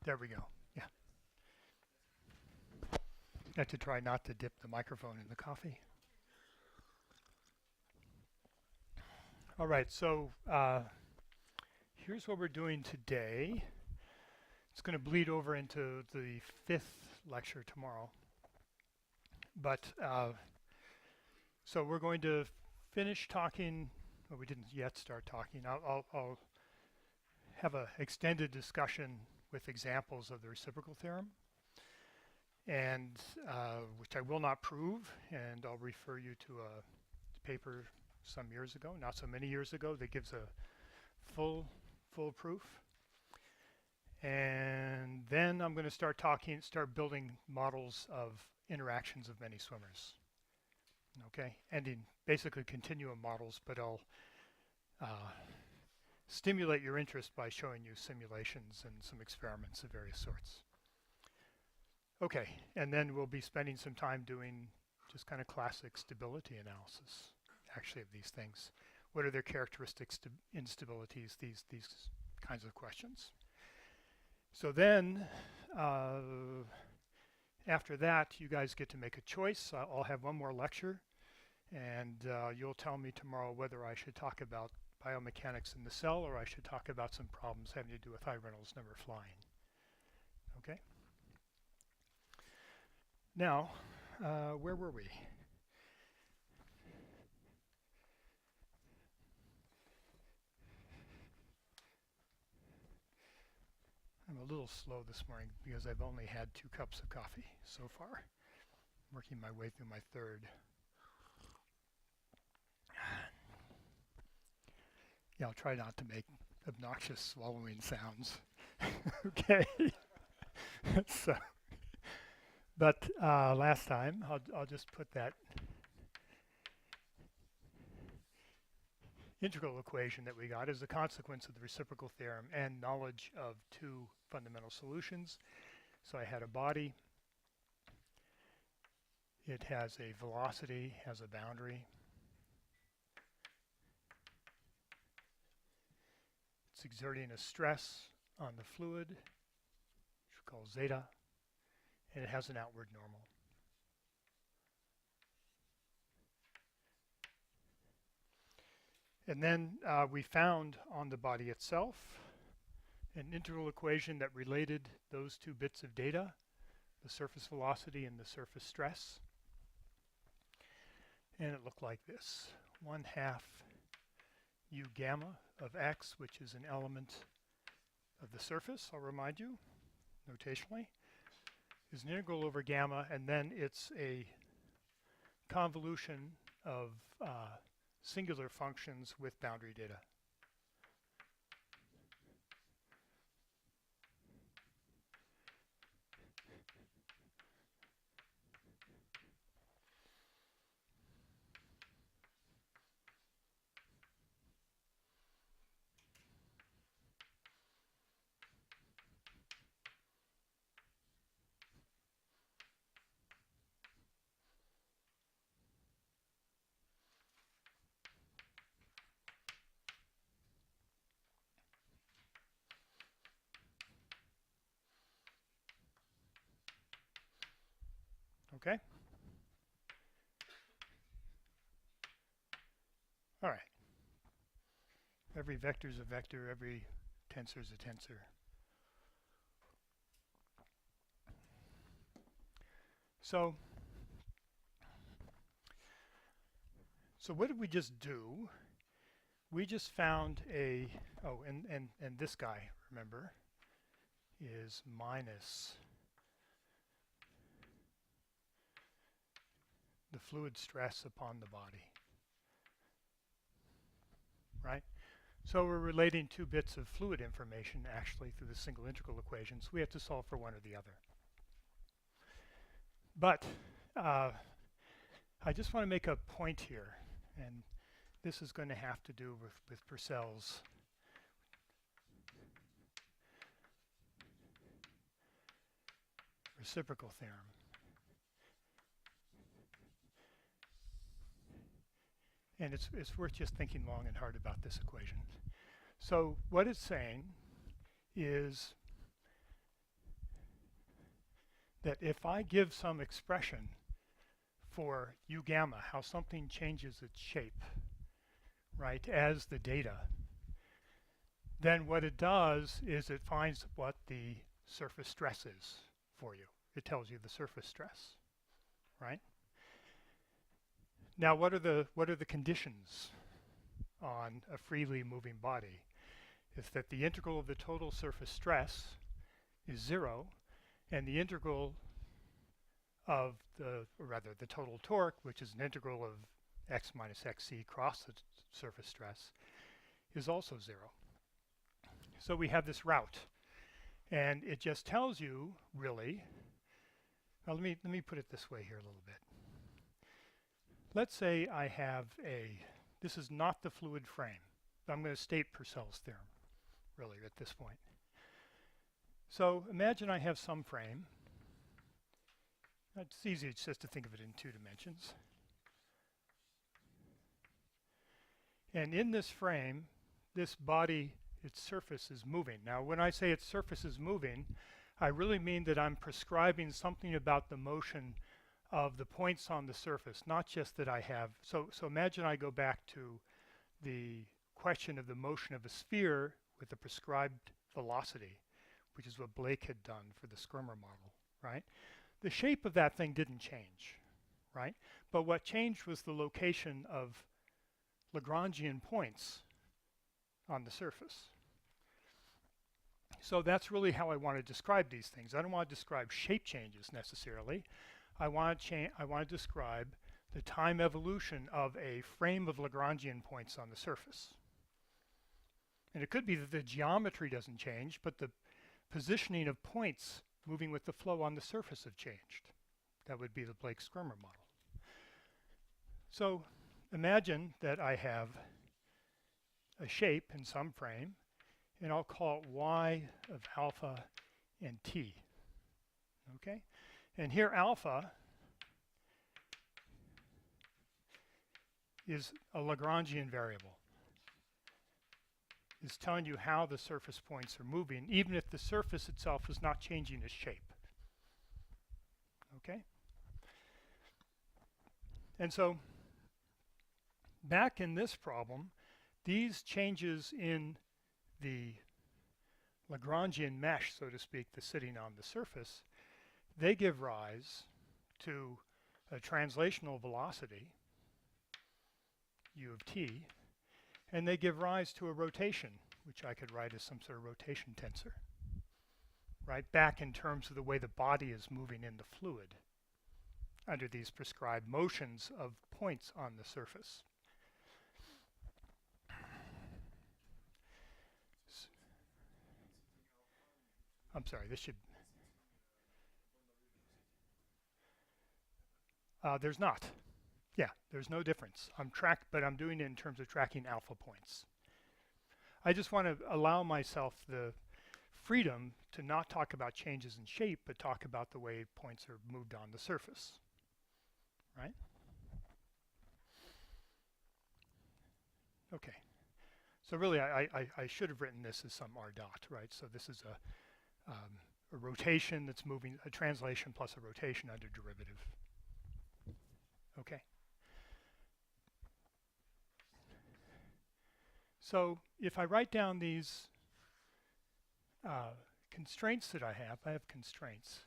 There we go. Yeah. I have to try not to dip the microphone in the coffee. All right, so here's what we're doing today. It's going to bleed over into the 5th lecture tomorrow. But so we're going to finish talking. Well, we didn't yet start talking. I'll have an extended discussion with examples of the reciprocal theorem, and which I will not prove, and I'll refer you to a paper some years ago, not so many years ago, that gives a full proof. And then I'm going to start building models of interactions of many swimmers. Okay, ending basically continuum models, but I'll stimulate your interest by showing you simulations and some experiments of various sorts. Okay, and then we'll be spending some time doing just kind of classic stability analysis, actually, of these things. What are their characteristics, instabilities, these kinds of questions. So then, after that, you guys get to make a choice. I'll have one more lecture, and you'll tell me tomorrow whether I should talk about biomechanics in the cell or I should talk about some problems having to do with high Reynolds number flying. Okay? Now, where were we? I'm a little slow this morning because I've only had 2 cups of coffee so far. I'm working my way through my 3rd. Yeah, I'll try not to make obnoxious swallowing sounds. Okay. So, but last time, I'll just put that integral equation that we got as a consequence of the reciprocal theorem and knowledge of 2 fundamental solutions. So I had a body. It has a velocity, has a boundary. It's exerting a stress on the fluid, which we call zeta, and it has an outward normal. And then we found on the body itself an integral equation that related those 2 bits of data, the surface velocity and the surface stress. And it looked like this: 1/2 u gamma of x, which is an element of the surface, I'll remind you, notationally, is an integral over gamma, and then it's a convolution of singular functions with boundary data. Okay? All right. Every vector is a vector, every tensor is a tensor. So what did we just do? We just found a, and this guy, remember, is minus the fluid stress upon the body, right? So we're relating 2 bits of fluid information actually through the single integral equations. We have to solve for one or the other. But I just want to make a point here, and this is going to have to do with Purcell's reciprocal theorem. And it's worth just thinking long and hard about this equation. So what it's saying is that if I give some expression for u gamma, how something changes its shape, right, as the data, then what it does is it finds what the surface stress is for you. It tells you the surface stress, right? Now, what are the conditions on a freely moving body? Is that the integral of the total surface stress is 0, and the integral of the total torque, which is an integral of x minus xc cross the surface stress, is also 0. So we have this route, and it just tells you, really, well, let me put it this way here a little bit. Let's say I have this is not the fluid frame. I'm going to state Purcell's theorem, really, at this point. So imagine I have some frame. It's easy just to think of it in 2 dimensions. And in this frame, this body, its surface is moving. Now, when I say its surface is moving, I really mean that I'm prescribing something about the motion of the points on the surface, not just that I have. So imagine I go back to the question of the motion of a sphere with a prescribed velocity, which is what Blake had done for the Squirmer model, right? The shape of that thing didn't change, right? But what changed was the location of Lagrangian points on the surface. So that's really how I want to describe these things. I don't want to describe shape changes necessarily. I want to describe the time evolution of a frame of Lagrangian points on the surface. And it could be that the geometry doesn't change, but the positioning of points moving with the flow on the surface have changed. That would be the Blake-Squirmer model. So imagine that I have a shape in some frame, and I'll call it y of alpha and t. Okay? And here alpha is a Lagrangian variable. It's telling you how the surface points are moving, even if the surface itself is not changing its shape. Okay? And so back in this problem, these changes in the Lagrangian mesh, so to speak, that's sitting on the surface, they give rise to a translational velocity, u of t, and they give rise to a rotation, which I could write as some sort of rotation tensor, right? Back in terms of the way the body is moving in the fluid under these prescribed motions of points on the surface. I'm sorry, this should... there's not. Yeah, there's no difference. But I'm doing it in terms of tracking alpha points. I just want to allow myself the freedom to not talk about changes in shape, but talk about the way points are moved on the surface, right? Okay. So really, I should have written this as some r dot, right? So this is a rotation that's moving, a translation plus a rotation under derivative. Okay. So if I write down these constraints that I have constraints.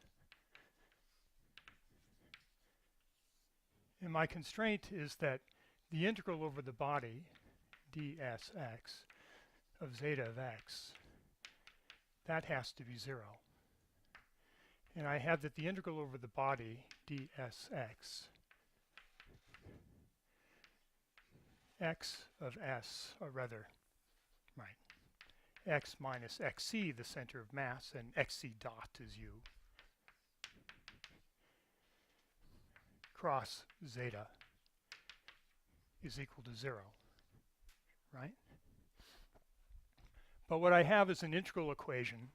And my constraint is that the integral over the body, dsx, of zeta of x, that has to be 0. And I have that the integral over the body, dsx, x of s, or rather, right, x minus xc, the center of mass, and xc dot is u, cross zeta is equal to 0, right? But what I have is an integral equation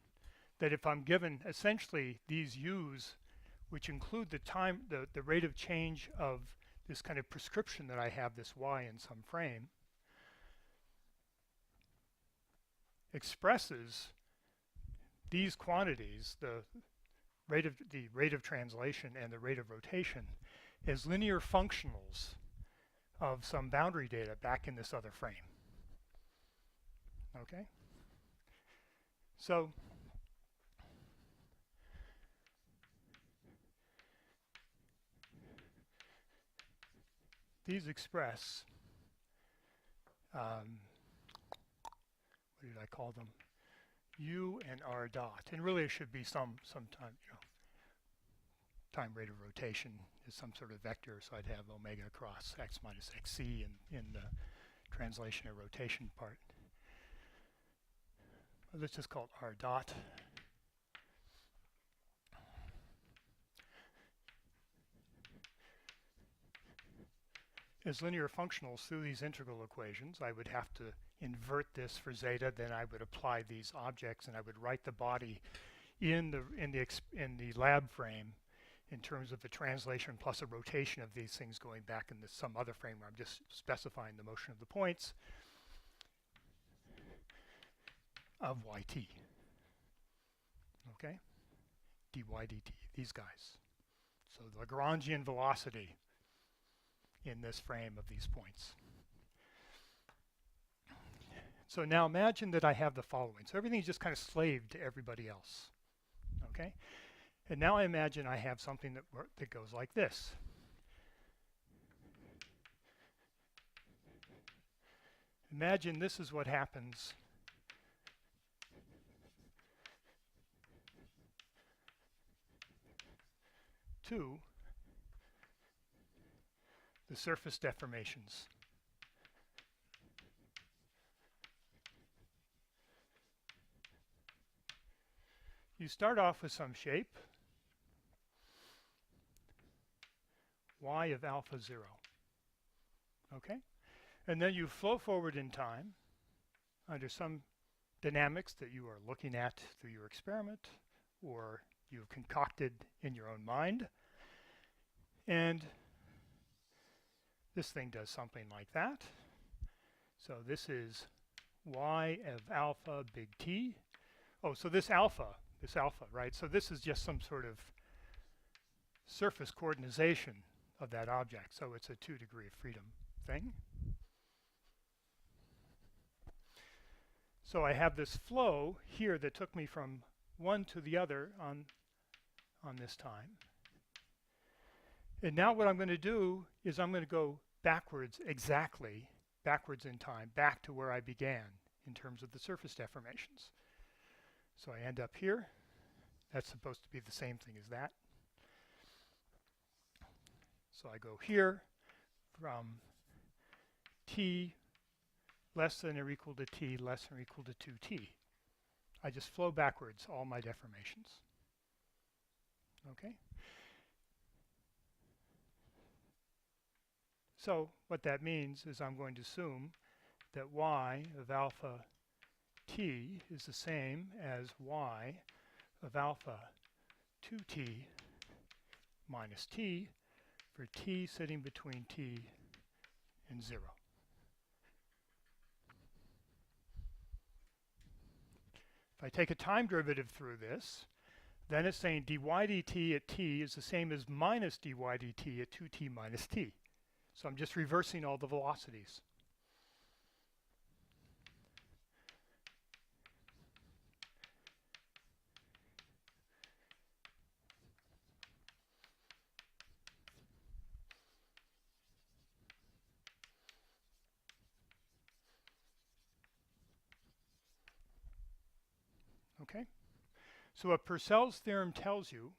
that if I'm given essentially these u's, which include the time, the rate of change of this kind of prescription that I have, this y in some frame, expresses these quantities, the rate of translation and the rate of rotation as linear functionals of some boundary data back in this other frame. Okay? So these express, what did I call them? U and R dot. And really it should be some time, time rate of rotation is some sort of vector, so I'd have omega across x minus xc in the translation and rotation part. Let's just call it R dot. As linear functionals through these integral equations, I would have to invert this for zeta, then I would apply these objects and I would write the body in the lab frame in terms of the translation plus a rotation of these things going back in some other frame where I'm just specifying the motion of the points of yt. Okay? dy dt, these guys. So the Lagrangian velocity in this frame of these points. So now imagine that I have the following. So everything's just kind of slave to everybody else. Okay? And now I imagine I have something that goes like this. Imagine this is what happens to the surface deformations. You start off with some shape, y of alpha 0. Okay? And then you flow forward in time under some dynamics that you are looking at through your experiment or you've concocted in your own mind. And this thing does something like that. So this is y of alpha big T. Oh, so this alpha, right? So this is just some sort of surface coordination of that object. So it's a 2 degree of freedom thing. So I have this flow here that took me from one to the other on this time. And now what I'm going to do is I'm going to go backwards in time, back to where I began in terms of the surface deformations. So I end up here. That's supposed to be the same thing as that. So I go here from t less than or equal to t less than or equal to 2t. I just flow backwards all my deformations. Okay? So what that means is I'm going to assume that y of alpha t is the same as y of alpha 2t minus t for t sitting between t and 0. If I take a time derivative through this, then it's saying dy dt at t is the same as minus dy dt at 2t minus t. So I'm just reversing all the velocities. Okay? So what Purcell's theorem tells you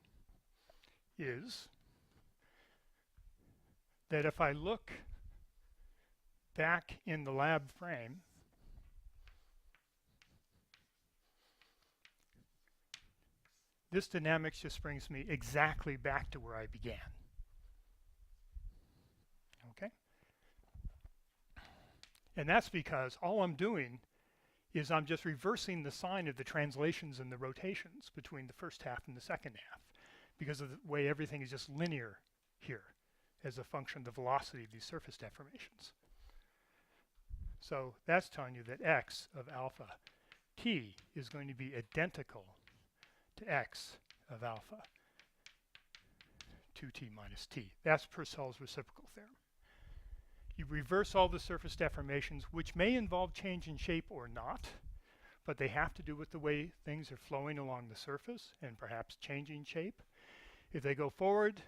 is that if I look back in the lab frame, this dynamics just brings me exactly back to where I began. Okay? And that's because all I'm doing is I'm just reversing the sign of the translations and the rotations between the first half and the second half because of the way everything is just linear here as a function of the velocity of these surface deformations. So that's telling you that x of alpha t is going to be identical to x of alpha 2t minus t. That's Purcell's reciprocal theorem. You reverse all the surface deformations, which may involve change in shape or not, but they have to do with the way things are flowing along the surface and perhaps changing shape. If they go forward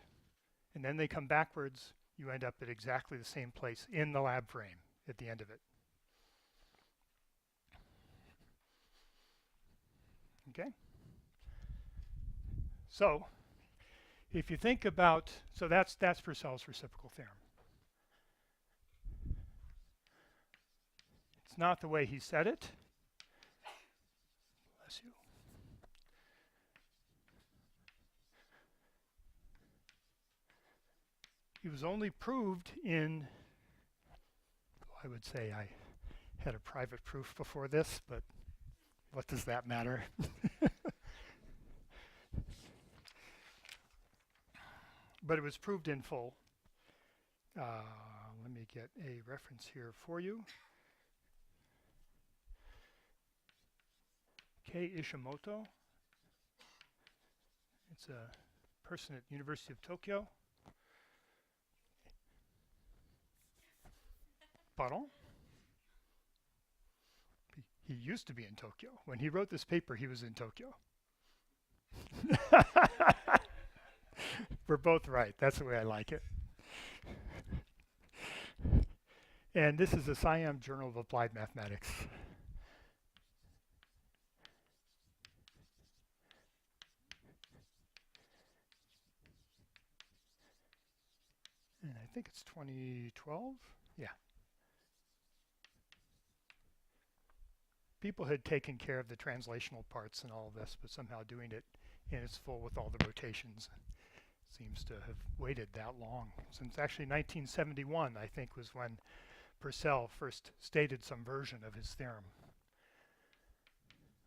and then they come backwards, you end up at exactly the same place in the lab frame at the end of it. Okay? So, if you think about, so that's Purcell's reciprocal theorem. It's not the way he said it. Bless you. It was only proved in, I would say I had a private proof before this, but what does that matter? But it was proved in full. Let me get a reference here for you. Kei Ishimoto. It's a person at University of Tokyo. Pardon? He used to be in Tokyo. When he wrote this paper, he was in Tokyo. We're both right. That's the way I like it. And this is the Siam Journal of Applied Mathematics. And I think it's 2012. Yeah. People had taken care of the translational parts and all of this, but somehow doing it in its full with all the rotations seems to have waited that long. Since actually 1971, I think, was when Purcell first stated some version of his theorem.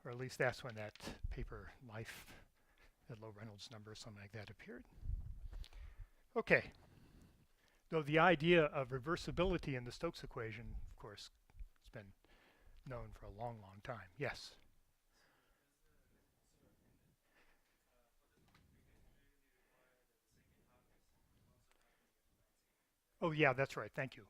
Or at least that's when that paper, Life at Low Reynolds number, something like that, appeared. Okay. Though the idea of reversibility in the Stokes equation, of course, has been known for a long, long time. Yes? Oh, yeah, that's right. Thank you.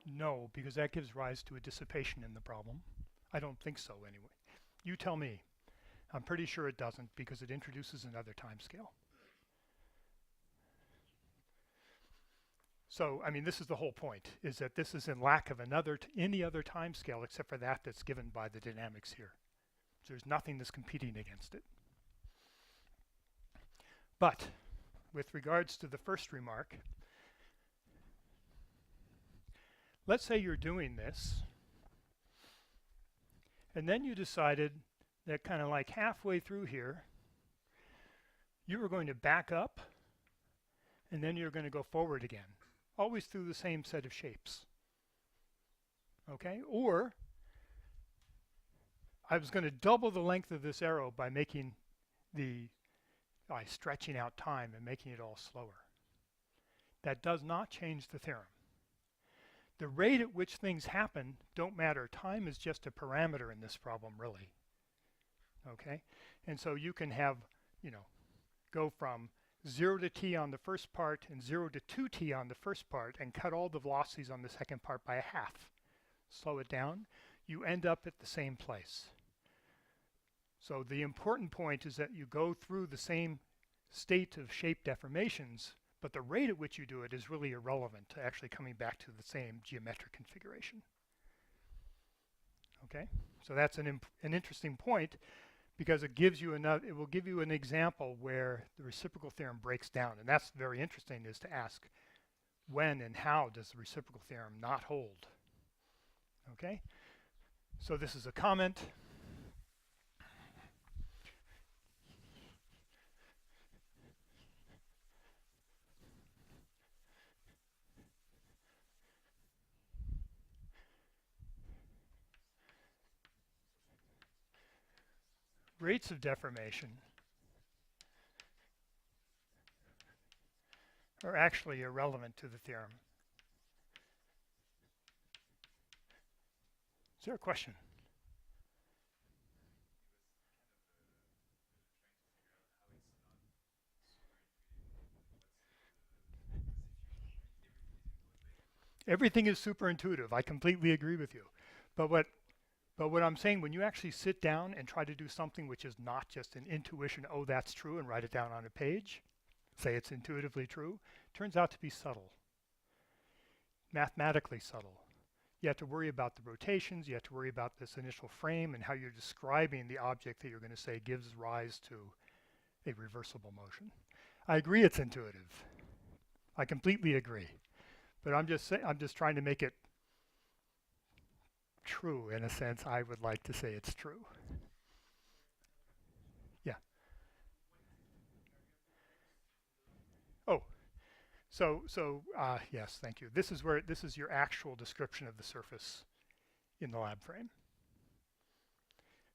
No, because that gives rise to a dissipation in the problem. I don't think so, anyway. You tell me. I'm pretty sure it doesn't because it introduces another time scale. So, I mean, this is the whole point, is that this is in lack of any other time scale except for that that's given by the dynamics here. So there's nothing that's competing against it. But with regards to the first remark, let's say you're doing this, and then you decided that kind of like halfway through here, you were going to back up, and then you're going to go forward again, always through the same set of shapes. Okay? Or I was going to double the length of this arrow by stretching out time and making it all slower. That does not change the theorem. The rate at which things happen don't matter. Time is just a parameter in this problem, really. Okay? And so you can have, go from 0 to t on the first part and 0 to 2t on the first part and cut all the velocities on the second part by a half. Slow it down. You end up at the same place. So the important point is that you go through the same state of shape deformations, but the rate at which you do it is really irrelevant to actually coming back to the same geometric configuration. Okay? So that's an interesting point because it will give you an example where the reciprocal theorem breaks down. And that's very interesting, is to ask when and how does the reciprocal theorem not hold? Okay? So this is a comment. Rates of deformation are actually irrelevant to the theorem. there a question? Everything is super intuitive. I completely agree with you. But what I'm saying, when you actually sit down and try to do something which is not just an intuition, oh, that's true, and write it down on a page, say it's intuitively true, turns out to be subtle, mathematically subtle. You have to worry about the rotations, you have to worry about this initial frame and how you're describing the object that you're going to say gives rise to a reversible motion. I agree it's intuitive. I completely agree. But I'm just trying to make it true in a sense. I would like to say it's true. Yeah. Oh, yes, thank you. This is your actual description of the surface in the lab frame.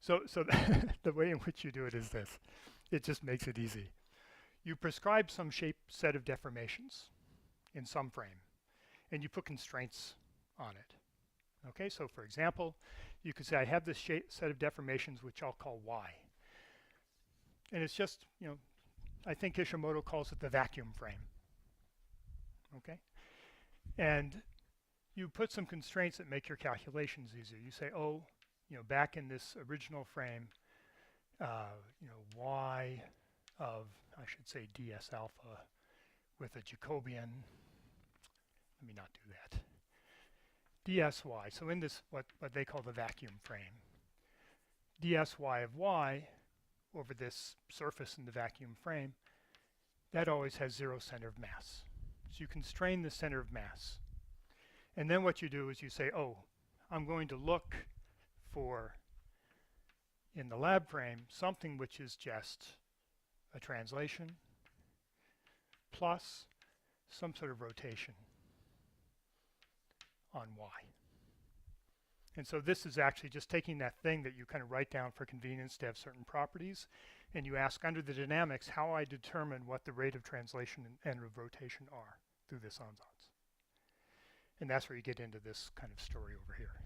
So the way in which you do it is this. It just makes it easy. You prescribe some shape set of deformations in some frame, and you put constraints on it. Okay, so for example, you could say I have this set of deformations which I'll call Y. And it's just, I think Ishimoto calls it the vacuum frame. Okay? And you put some constraints that make your calculations easier. You say, oh, back in this original frame, Y of, I should say, ds alpha with a Jacobian. Let me not do that. dsy, so in this, what they call the vacuum frame, dsy of y over this surface in the vacuum frame, that always has zero center of mass. So you constrain the center of mass. And then what you do is you say, oh, I'm going to look for, in the lab frame, something which is just a translation plus some sort of rotation on y. And so this is actually just taking that thing that you kind of write down for convenience to have certain properties, and you ask under the dynamics how I determine what the rate of translation and of rotation are through this ansatz. And that's where you get into this kind of story over here.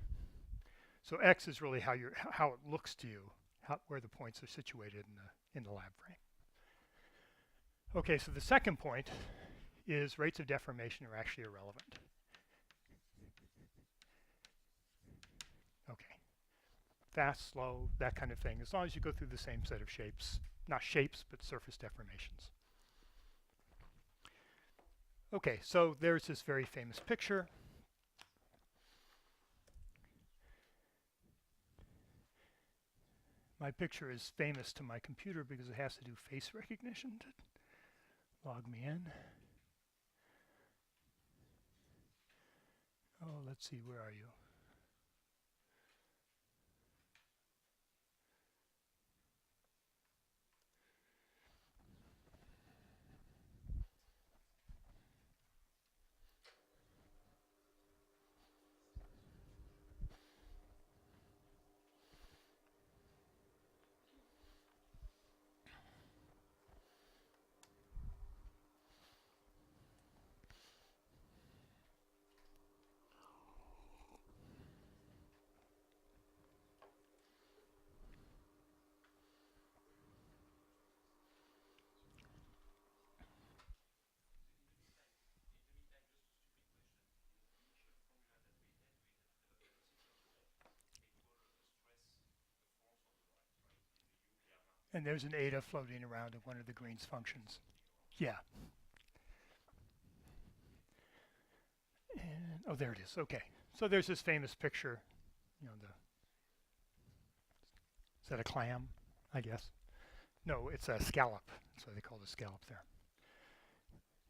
So x is really how it looks to you, where the points are situated in the lab frame. Okay, so the second point is rates of deformation are actually irrelevant. Okay, fast, slow, that kind of thing, as long as you go through the same set of shapes, not shapes, but surface deformations. Okay, so there's this very famous picture. My picture is famous to my computer because it has to do face recognition to log me in. Oh, let's see, where are you? And there's an eta floating around in one of the Green's functions. Yeah. And, oh, there it is. Okay. So there's this famous picture, is that a clam, I guess? No, it's a scallop. That's why they call the scallop there.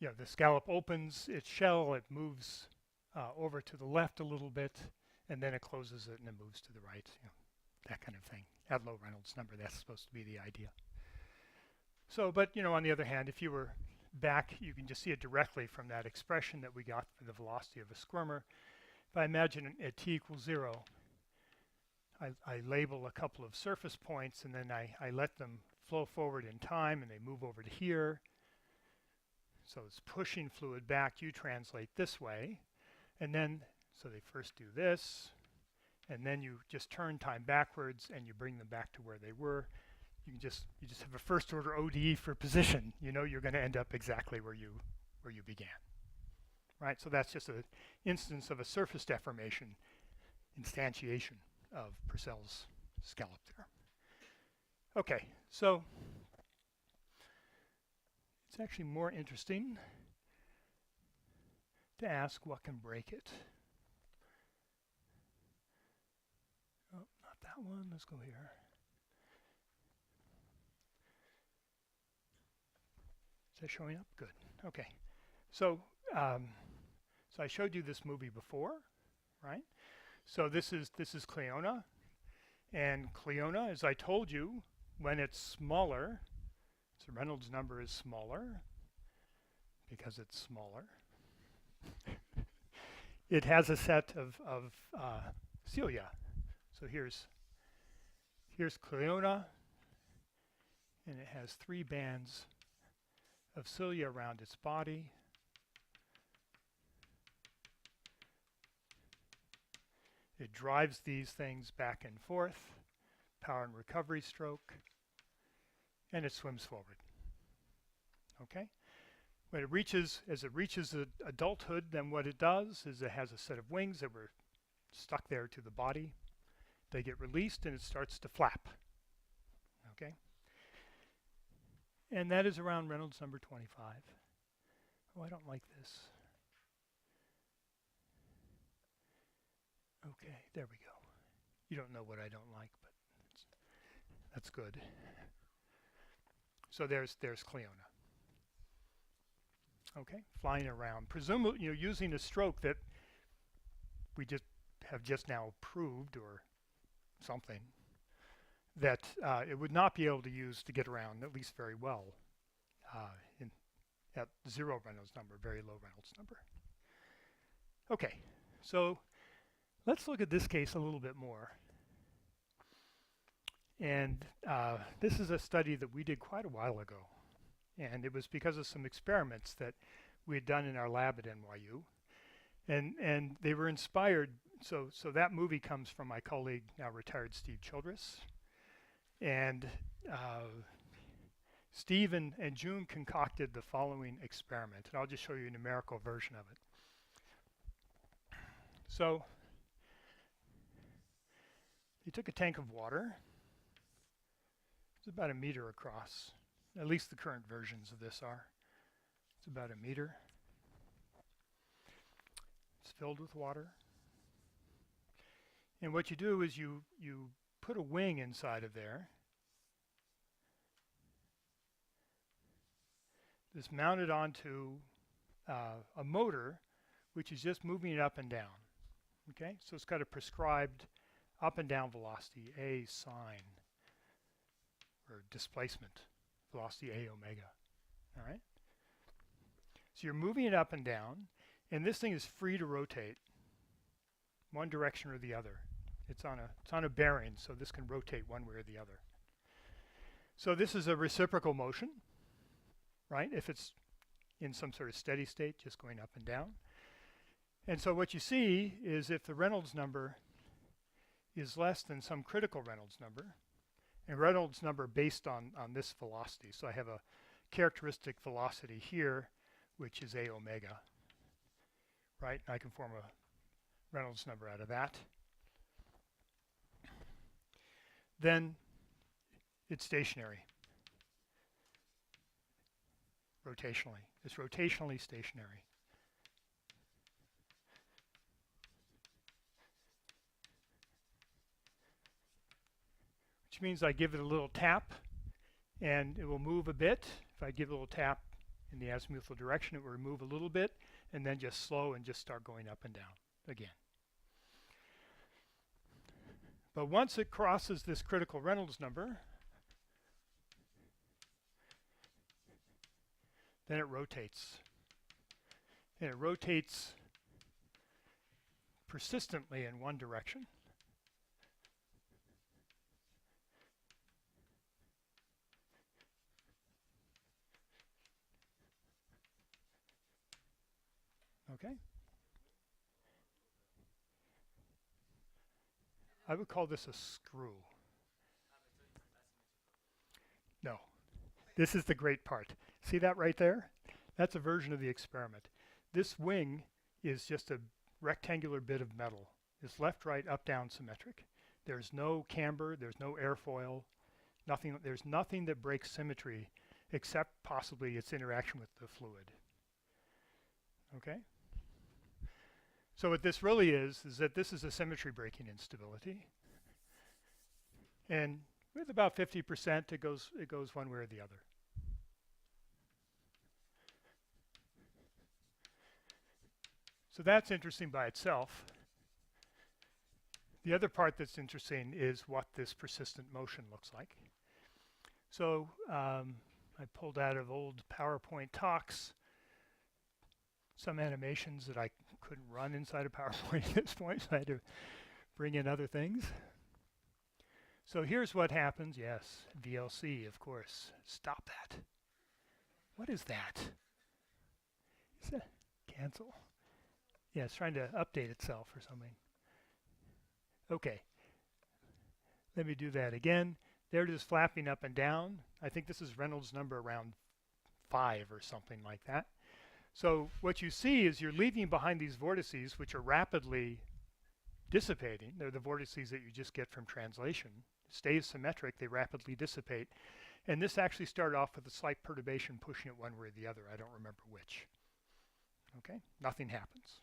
Yeah, the scallop opens its shell, it moves over to the left a little bit, and then it closes it and it moves to the right. That kind of thing. At low Reynolds number, that's supposed to be the idea. So, but on the other hand, if you were back, you can just see it directly from that expression that we got for the velocity of a squirmer. If I imagine at t equals 0, I label a couple of surface points, and then I let them flow forward in time, and they move over to here. So it's pushing fluid back. You translate this way, and then, so they first do this, and then you just turn time backwards and you bring them back to where they were. You just have a first order ODE for position. You know you're going to end up exactly where you began, right? So that's just an instance of a surface deformation instantiation of Purcell's scallop theorem. Okay, so it's actually more interesting to ask what can break it. Oh, not that one. Let's go here. Is that showing up? Good. Okay. So, so I showed you this movie before, right? So this is Cleona, and Cleona, as I told you, when it's smaller, so Reynolds number is smaller because it's smaller. It has a set of cilia. So here's Cleona, and it has 3 bands of cilia around its body. It drives these things back and forth, power and recovery stroke, and it swims forward. Okay? When it reaches, as it reaches adulthood, then what it does is it has a set of wings that were stuck there to the body. They get released and it starts to flap. Okay? And that is around Reynolds number 25. Oh, I don't like this. Okay, there we go. You don't know what I don't like, but that's good. So there's Cleona. Okay, flying around, presumably using a stroke that we have just now proved, or something, that it would not be able to use to get around, at least very well, at 0 Reynolds number, very low Reynolds number. Okay, so let's look at this case a little bit more. And this is a study that we did quite a while ago. And it was because of some experiments that we had done in our lab at NYU. And they were inspired, so that movie comes from my colleague, now retired Steve Childress. And Steve and June concocted the following experiment. And I'll just show you a numerical version of it. So he took a tank of water. It's about 1 meter across. At least the current versions of this are. It's about 1 meter. It's filled with water. And what you do is you put a wing inside of there. It's mounted onto a motor, which is just moving it up and down. Okay, so it's got a prescribed up and down velocity, A sine, or displacement, velocity A omega. All right. So you're moving it up and down, and this thing is free to rotate one direction or the other. It's on a bearing, so this can rotate one way or the other. So this is a reciprocal motion, right? If it's in some sort of steady state, just going up and down. And so what you see is if the Reynolds number is less than some critical Reynolds number, and Reynolds number based on this velocity. So I have a characteristic velocity here, which is A omega, right? I can form a Reynolds number out of that. Then it's stationary, rotationally. It's rotationally stationary. Which means I give it a little tap and it will move a bit. If I give it a little tap in the azimuthal direction, it will move a little bit and then just slow and just start going up and down again. But once it crosses this critical Reynolds number, then it rotates. And it rotates persistently in one direction. Okay. I would call this a screw. No. This is the great part. See that right there? That's a version of the experiment. This wing is just a rectangular bit of metal. It's left, right, up, down symmetric. There's no camber, there's no airfoil, nothing. There's nothing that breaks symmetry except possibly its interaction with the fluid. Okay? So what this really is that this is a symmetry breaking instability. And with about 50%, it goes one way or the other. So that's interesting by itself. The other part that's interesting is what this persistent motion looks like. So I pulled out of old PowerPoint talks some animations that I couldn't run inside of PowerPoint at this point, so I had to bring in other things. So here's what happens. Yes, VLC, of course. Stop that. What is that? Is that cancel? Yeah, it's trying to update itself or something. Okay. Let me do that again. They're just flapping up and down. I think this is Reynolds number around 5 or something like that. So what you see is you're leaving behind these vortices, which are rapidly dissipating. They're the vortices that you just get from translation. It stays symmetric, they rapidly dissipate. And this actually started off with a slight perturbation pushing it one way or the other. I don't remember which. Okay, nothing happens.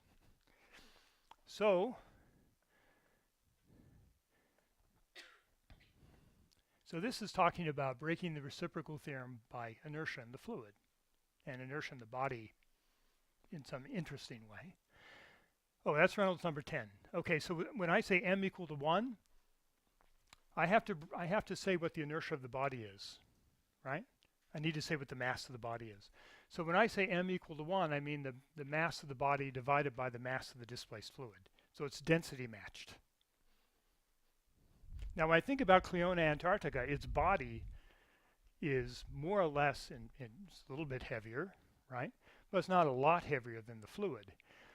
So this is talking about breaking the reciprocal theorem by inertia in the fluid and inertia in the body in some interesting way. Oh, that's Reynolds number 10. Okay, so when I say m equal to 1, I have to say what the inertia of the body is, right? I need to say what the mass of the body is. So when I say m equal to 1, I mean the mass of the body divided by the mass of the displaced fluid. So it's density matched. Now when I think about Cleona Antarctica, its body is more or less it's a little bit heavier, right? But it's not a lot heavier than the fluid.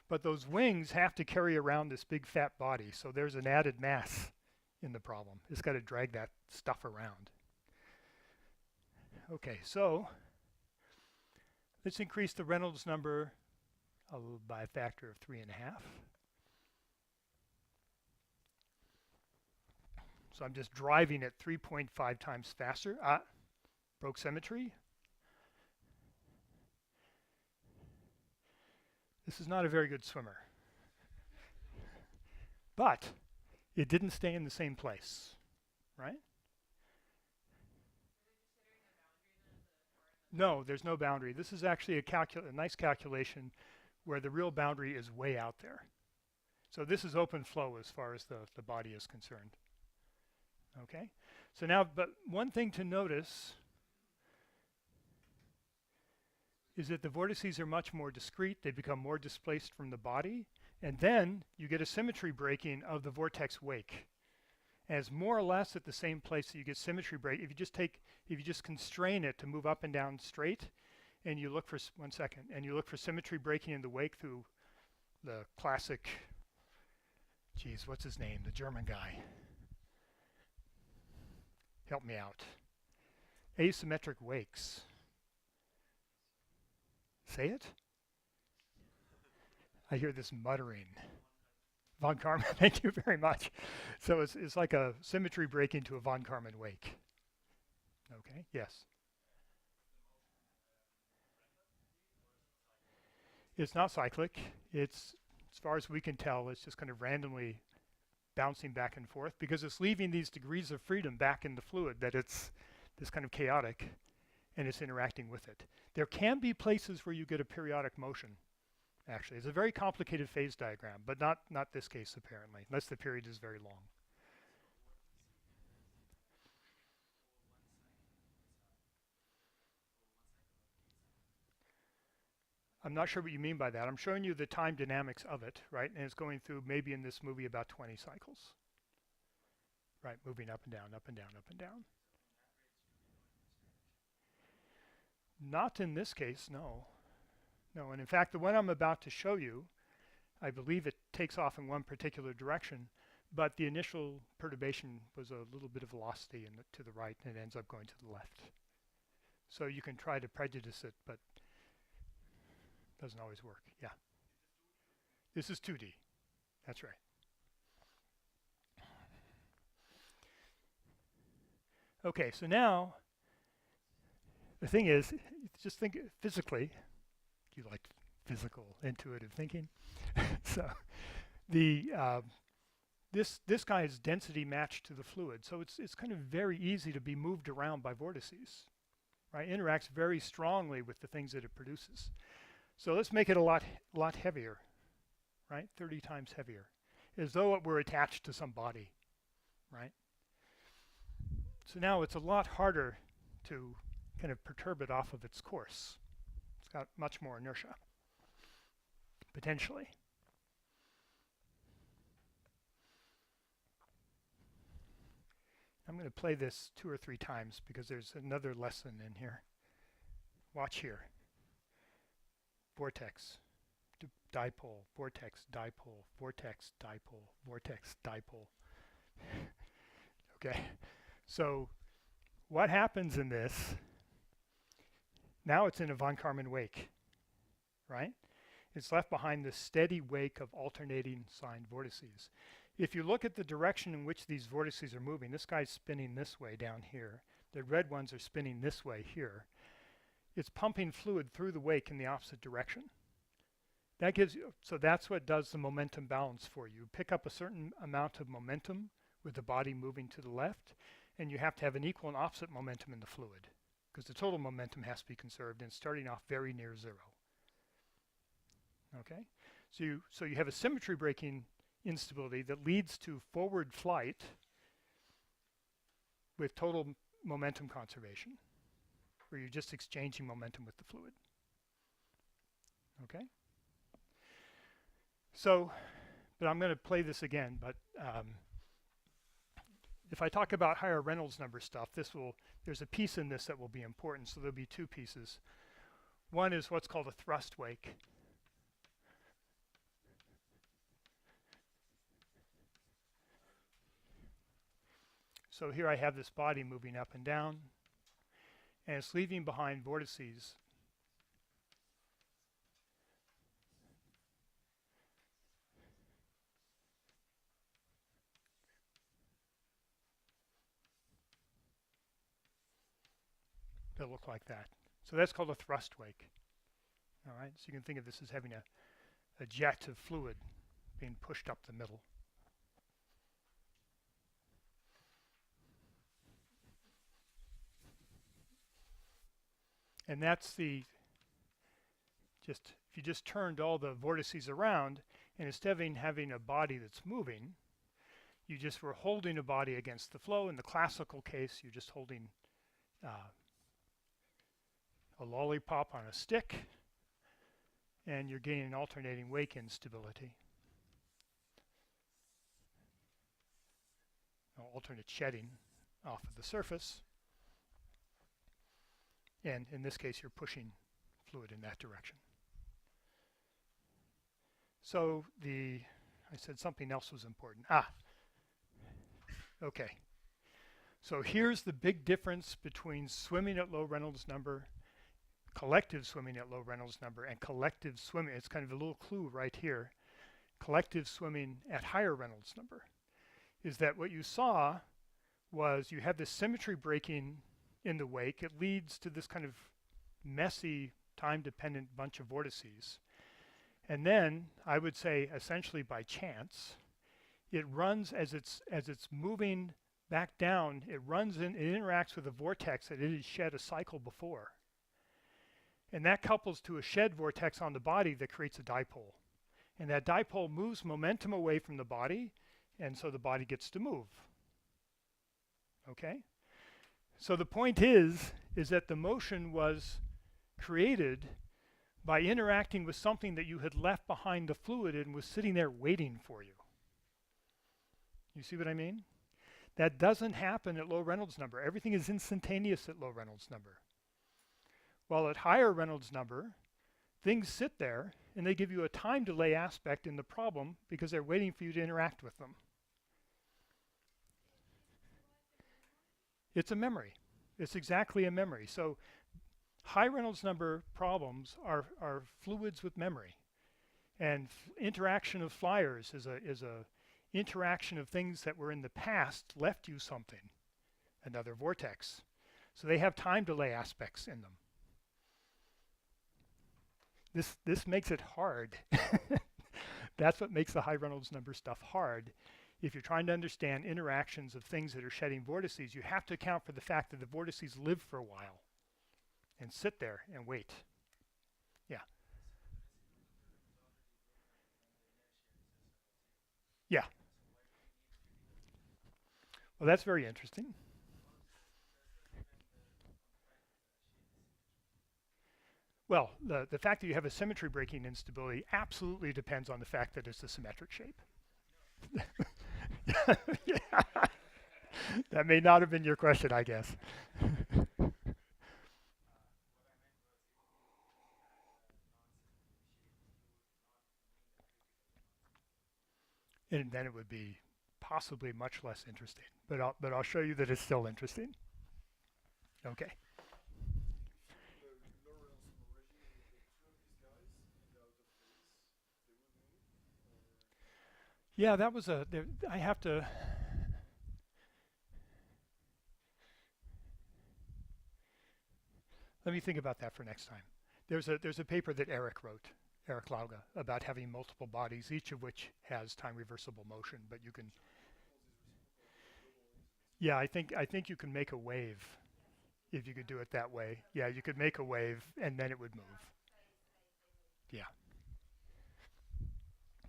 But those wings have to carry around this big fat body, so there's an added mass in the problem. It's got to drag that stuff around. Okay, so let's increase the Reynolds number by a factor of 3.5. So I'm just driving it 3.5 times faster. Broke symmetry. This is not a very good swimmer. But it didn't stay in the same place, right? No, there's no boundary. This is actually a nice calculation where the real boundary is way out there. So this is open flow as far as the body is concerned. Okay, so now, but one thing to notice is that the vortices are much more discrete. They become more displaced from the body, and then you get a symmetry breaking of the vortex wake. And it's more or less at the same place that you get symmetry break. If you just constrain it to move up and down straight, and you look for you look for symmetry breaking in the wake through the classic, geez, what's his name? The German guy. Help me out. Asymmetric wakes. Say it? I hear this muttering. Von Karman, thank you very much. So it's like a symmetry breaking to a von Karman wake. Okay, yes. It's not cyclic. It's, as far as we can tell, it's just kind of randomly bouncing back and forth because it's leaving these degrees of freedom back in the fluid that it's this kind of chaotic and it's interacting with it. There can be places where you get a periodic motion, actually. It's a very complicated phase diagram, but not this case apparently, unless the period is very long. I'm not sure what you mean by that. I'm showing you the time dynamics of it, right? And it's going through, maybe in this movie, about 20 cycles. Right, moving up and down, up and down, up and down. Not in this case, no. No, and in fact, the one I'm about to show you, I believe it takes off in one particular direction, but the initial perturbation was a little bit of velocity to the right, and it ends up going to the left. So you can try to prejudice it, but it doesn't always work. Yeah. This is 2D. That's right. Okay, so now the thing is, just think physically. You like physical, intuitive thinking. So the this guy is density matched to the fluid, so it's kind of very easy to be moved around by vortices, right? Interacts very strongly with the things that it produces. So let's make it a lot heavier, right? 30 times heavier, as though it were attached to some body, right? So now it's a lot harder to kind of perturb it off of its course. It's got much more inertia, potentially. I'm going to play this 2 or 3 times because there's another lesson in here. Watch here. Vortex, dipole, vortex, dipole, vortex, dipole, vortex, dipole. Okay, so what happens in this? Now it's in a von Karman wake, right? It's left behind this steady wake of alternating signed vortices. If you look at the direction in which these vortices are moving, this guy's spinning this way down here. The red ones are spinning this way here. It's pumping fluid through the wake in the opposite direction. That gives you, so that's what does the momentum balance for you. Pick up a certain amount of momentum with the body moving to the left, and you have to have an equal and opposite momentum in the fluid, because the total momentum has to be conserved and starting off very near 0. Okay, so you have a symmetry breaking instability that leads to forward flight with total momentum conservation, where you're just exchanging momentum with the fluid. Okay, so, but I'm going to play this again, but if I talk about higher Reynolds number stuff, there's a piece in this that will be important, so there'll be 2 pieces. One is what's called a thrust wake. So here I have this body moving up and down, and it's leaving behind vortices that look like that. So that's called a thrust wake. All right, so you can think of this as having a jet of fluid being pushed up the middle. And that's if you just turned all the vortices around, and instead of having a body that's moving, you just were holding a body against the flow. In the classical case, you're just holding a lollipop on a stick, and you're gaining alternating wake instability. Alternate shedding off of the surface. And in this case, you're pushing fluid in that direction. So I said something else was important. Okay. So here's the big difference between swimming at low Reynolds number, collective swimming at low Reynolds number, and collective swimming. It's kind of a little clue right here. Collective swimming at higher Reynolds number is that what you saw was you have this symmetry breaking in the wake. It leads to this kind of messy, time-dependent bunch of vortices. And then, I would say, essentially by chance, it runs as it's moving back down. It interacts with a vortex that it has shed a cycle before. And that couples to a shed vortex on the body that creates a dipole. And that dipole moves momentum away from the body, and so the body gets to move. Okay? So the point is that the motion was created by interacting with something that you had left behind the fluid and was sitting there waiting for you. You see what I mean? That doesn't happen at low Reynolds number. Everything is instantaneous at low Reynolds number. While at higher Reynolds number, things sit there and they give you a time delay aspect in the problem because they're waiting for you to interact with them. It's a memory. It's exactly a memory. So high Reynolds number problems are fluids with memory. And interaction of flyers is a interaction of things that were in the past left you something, another vortex. So they have time delay aspects in them. This makes it hard. That's what makes the high Reynolds number stuff hard. If you're trying to understand interactions of things that are shedding vortices, you have to account for the fact that the vortices live for a while and sit there and wait. Yeah. Yeah. Well, that's very interesting. Well, the fact that you have a symmetry breaking instability absolutely depends on the fact that it's a symmetric shape. Yeah. That may not have been your question, I guess. And then it would be possibly much less interesting. But I'll show you that it's still interesting. Okay. Yeah, that was I have to. Let me think about that for next time. There's a paper that Eric wrote, Eric Lauga, about having multiple bodies, each of which has time reversible motion. But you can, yeah, I think you can make a wave if you could do it that way. Yeah, you could make a wave and then it would move. Yeah,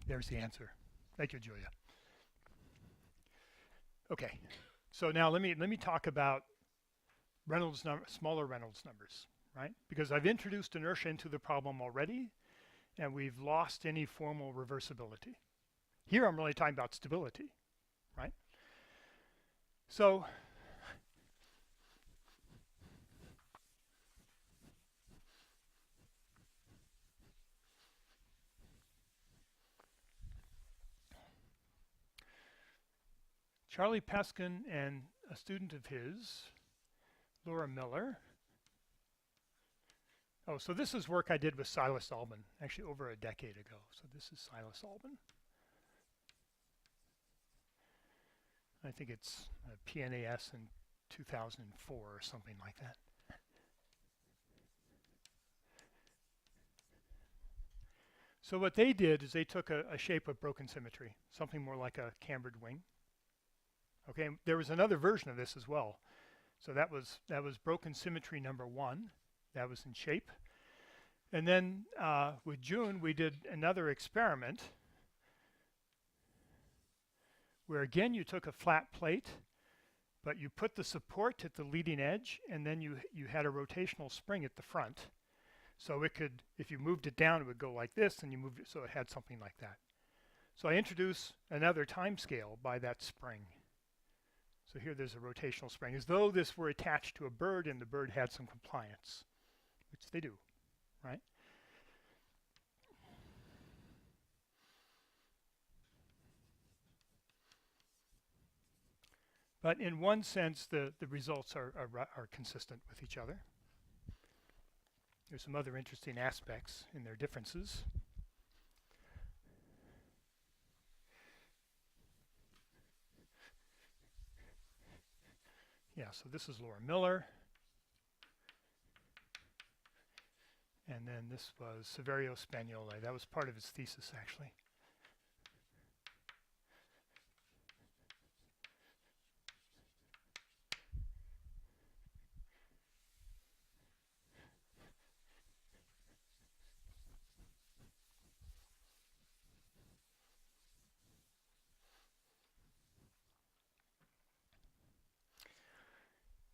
there's the answer. Thank you, Julia. Okay, so now let me talk about smaller Reynolds numbers, right? Because I've introduced inertia into the problem already, and we've lost any formal reversibility. Here I'm really talking about stability, right? So Charlie Peskin and a student of his, Laura Miller. Oh, so this is work I did with Silas Albin, actually over a decade ago. So this is Silas Albin. I think it's a PNAS in 2004 or something like that. So what they did is they took a shape of broken symmetry, something more like a cambered wing. Okay, there was another version of this as well. So that was broken symmetry number 1. That was in shape. And then with June, we did another experiment where again you took a flat plate, but you put the support at the leading edge, and then you had a rotational spring at the front. So it could, if you moved it down, it would go like this, and you moved it so it had something like that. So I introduce another time scale by that spring. So here there's a rotational spring, as though this were attached to a bird and the bird had some compliance, which they do, right? But in one sense, the results are consistent with each other. There's some other interesting aspects in their differences. Yeah, so this is Laura Miller. And then this was Saverio Spagnoli. That was part of his thesis, actually.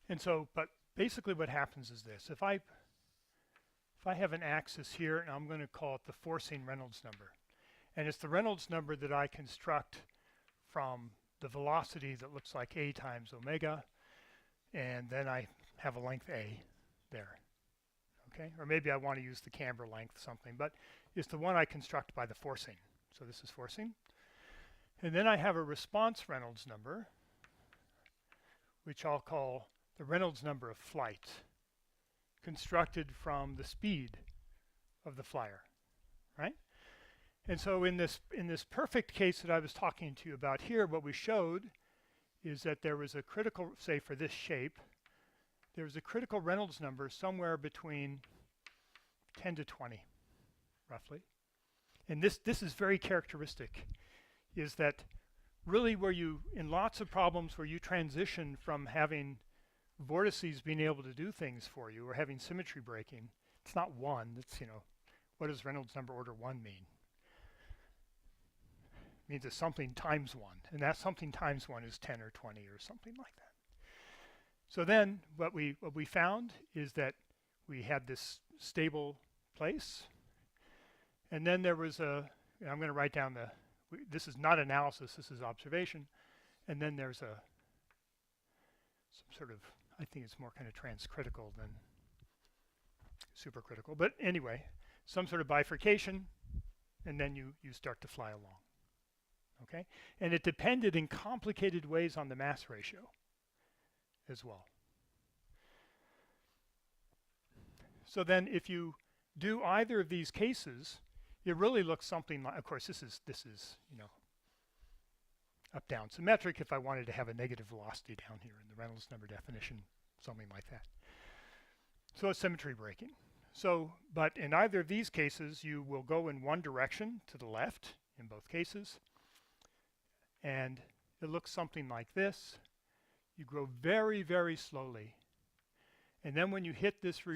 And so, but basically what happens is this. If I have an axis here, and I'm going to call it the forcing Reynolds number. And it's the Reynolds number that I construct from the velocity that looks like a times omega. And then I have a length a there. Okay, or maybe I want to use the camber length something, but it's the one I construct by the forcing. So this is forcing. And then I have a response Reynolds number, which I'll call the Reynolds number of flight constructed from the speed of the flyer, right? And so in this perfect case that I was talking to you about here, what we showed is that there was a critical, say for this shape, there was a critical Reynolds number somewhere between 10 to 20, roughly. And this is very characteristic, is that really where you, in lots of problems where you transition from having vortices being able to do things for you or having symmetry breaking, it's not one, it's, you know, what does Reynolds number order 1 mean? It means it's something times 1, and that something times 1 is 10 or 20 or something like that. So then what we found is that we had this stable place, and then there was a, I'm going to write down the, this is not analysis, this is observation, and then there's a some sort of, I think it's more kind of transcritical than supercritical, but anyway, some sort of bifurcation, and then you start to fly along, okay? And it depended in complicated ways on the mass ratio as well. So then if you do either of these cases, it really looks something like, of course this is, you know, up-down symmetric if I wanted to have a negative velocity down here in the Reynolds number definition, something like that. So it's symmetry breaking. So, but in either of these cases, you will go in one direction to the left in both cases, and it looks something like this. You grow very, very slowly, and then when you hit this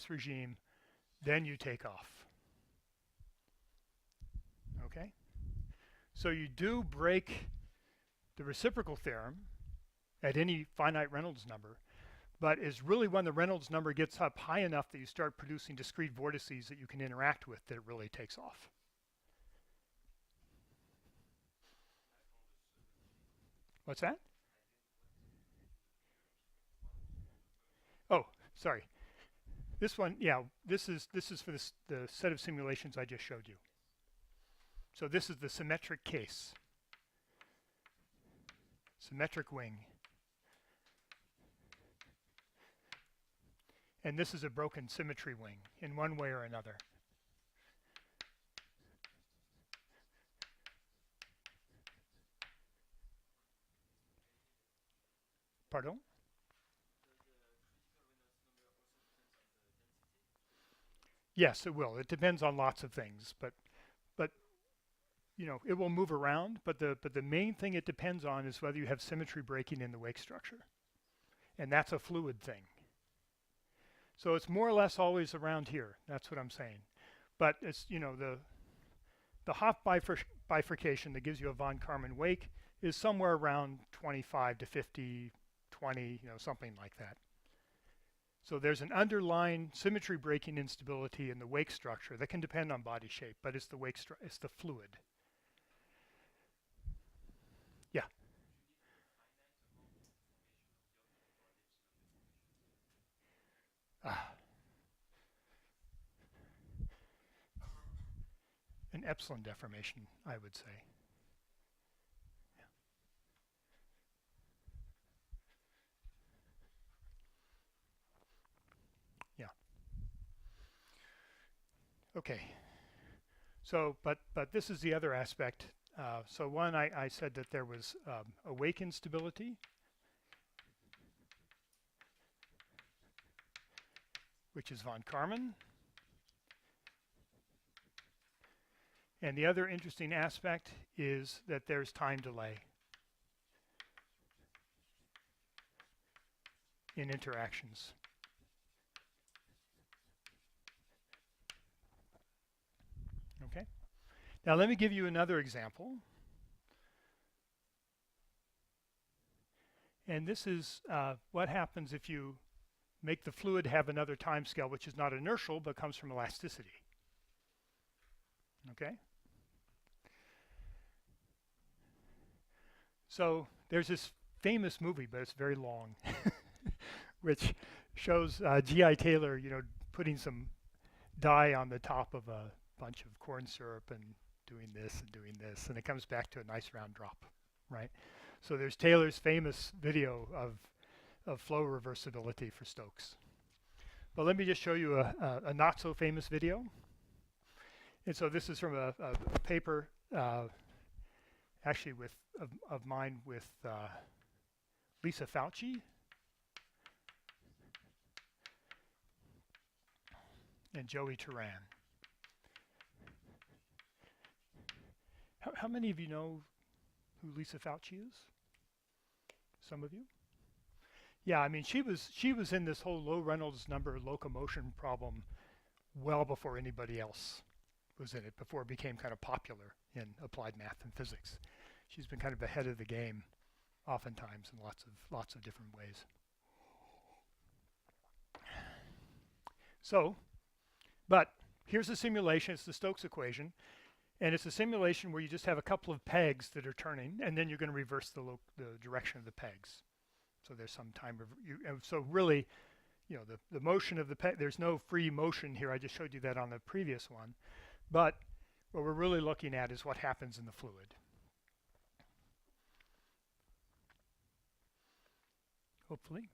regime, then you take off. Okay? So you do break the reciprocal theorem at any finite Reynolds number, but it's really when the Reynolds number gets up high enough that you start producing discrete vortices that you can interact with that it really takes off. What's that? Oh, sorry. This one, yeah, this is for the set of simulations I just showed you. So this is the symmetric case. Symmetric wing. And this is a broken symmetry wing in one way or another. Pardon? Yes, it will. It depends on lots of things, but you know, it will move around, but the main thing it depends on is whether you have symmetry breaking in the wake structure. And that's a fluid thing. So it's more or less always around here. That's what I'm saying. But it's, you know, the Hopf bifurcation that gives you a von Karman wake is somewhere around 25 to 50, 20, you know, something like that. So there's an underlying symmetry breaking instability in the wake structure that can depend on body shape, but it's the wake it's the fluid. Yeah. An epsilon deformation, I would say. Yeah. Okay. So, but this is the other aspect. So one, I said that there was a wake instability, which is von Karman. And the other interesting aspect is that there's time delay in interactions. Okay. Now let me give you another example. And this is what happens if you make the fluid have another time scale, which is not inertial, but comes from elasticity. Okay? So there's this famous movie, but it's very long, which shows G.I. Taylor, you know, putting some dye on the top of a bunch of corn syrup and doing this, and it comes back to a nice round drop, right? So there's Taylor's famous video of flow reversibility for Stokes. But let me just show you a not so famous video. And so this is from a paper actually of mine with Lisa Fauci and Joey Turan. How many of you know who Lisa Fauci is? Some of you? Yeah, I mean, she was in this whole low Reynolds number locomotion problem well before anybody else was in it, before it became kind of popular in applied math and physics. She's been kind of ahead of the game oftentimes in lots of different ways. So, but here's a simulation. It's the Stokes equation. And it's a simulation where you just have a couple of pegs that are turning, and then you're going to reverse the direction of the pegs. So there's some time. So really, you know, the motion of the peg, there's no free motion here. I just showed you that on the previous one. But what we're really looking at is what happens in the fluid. Hopefully.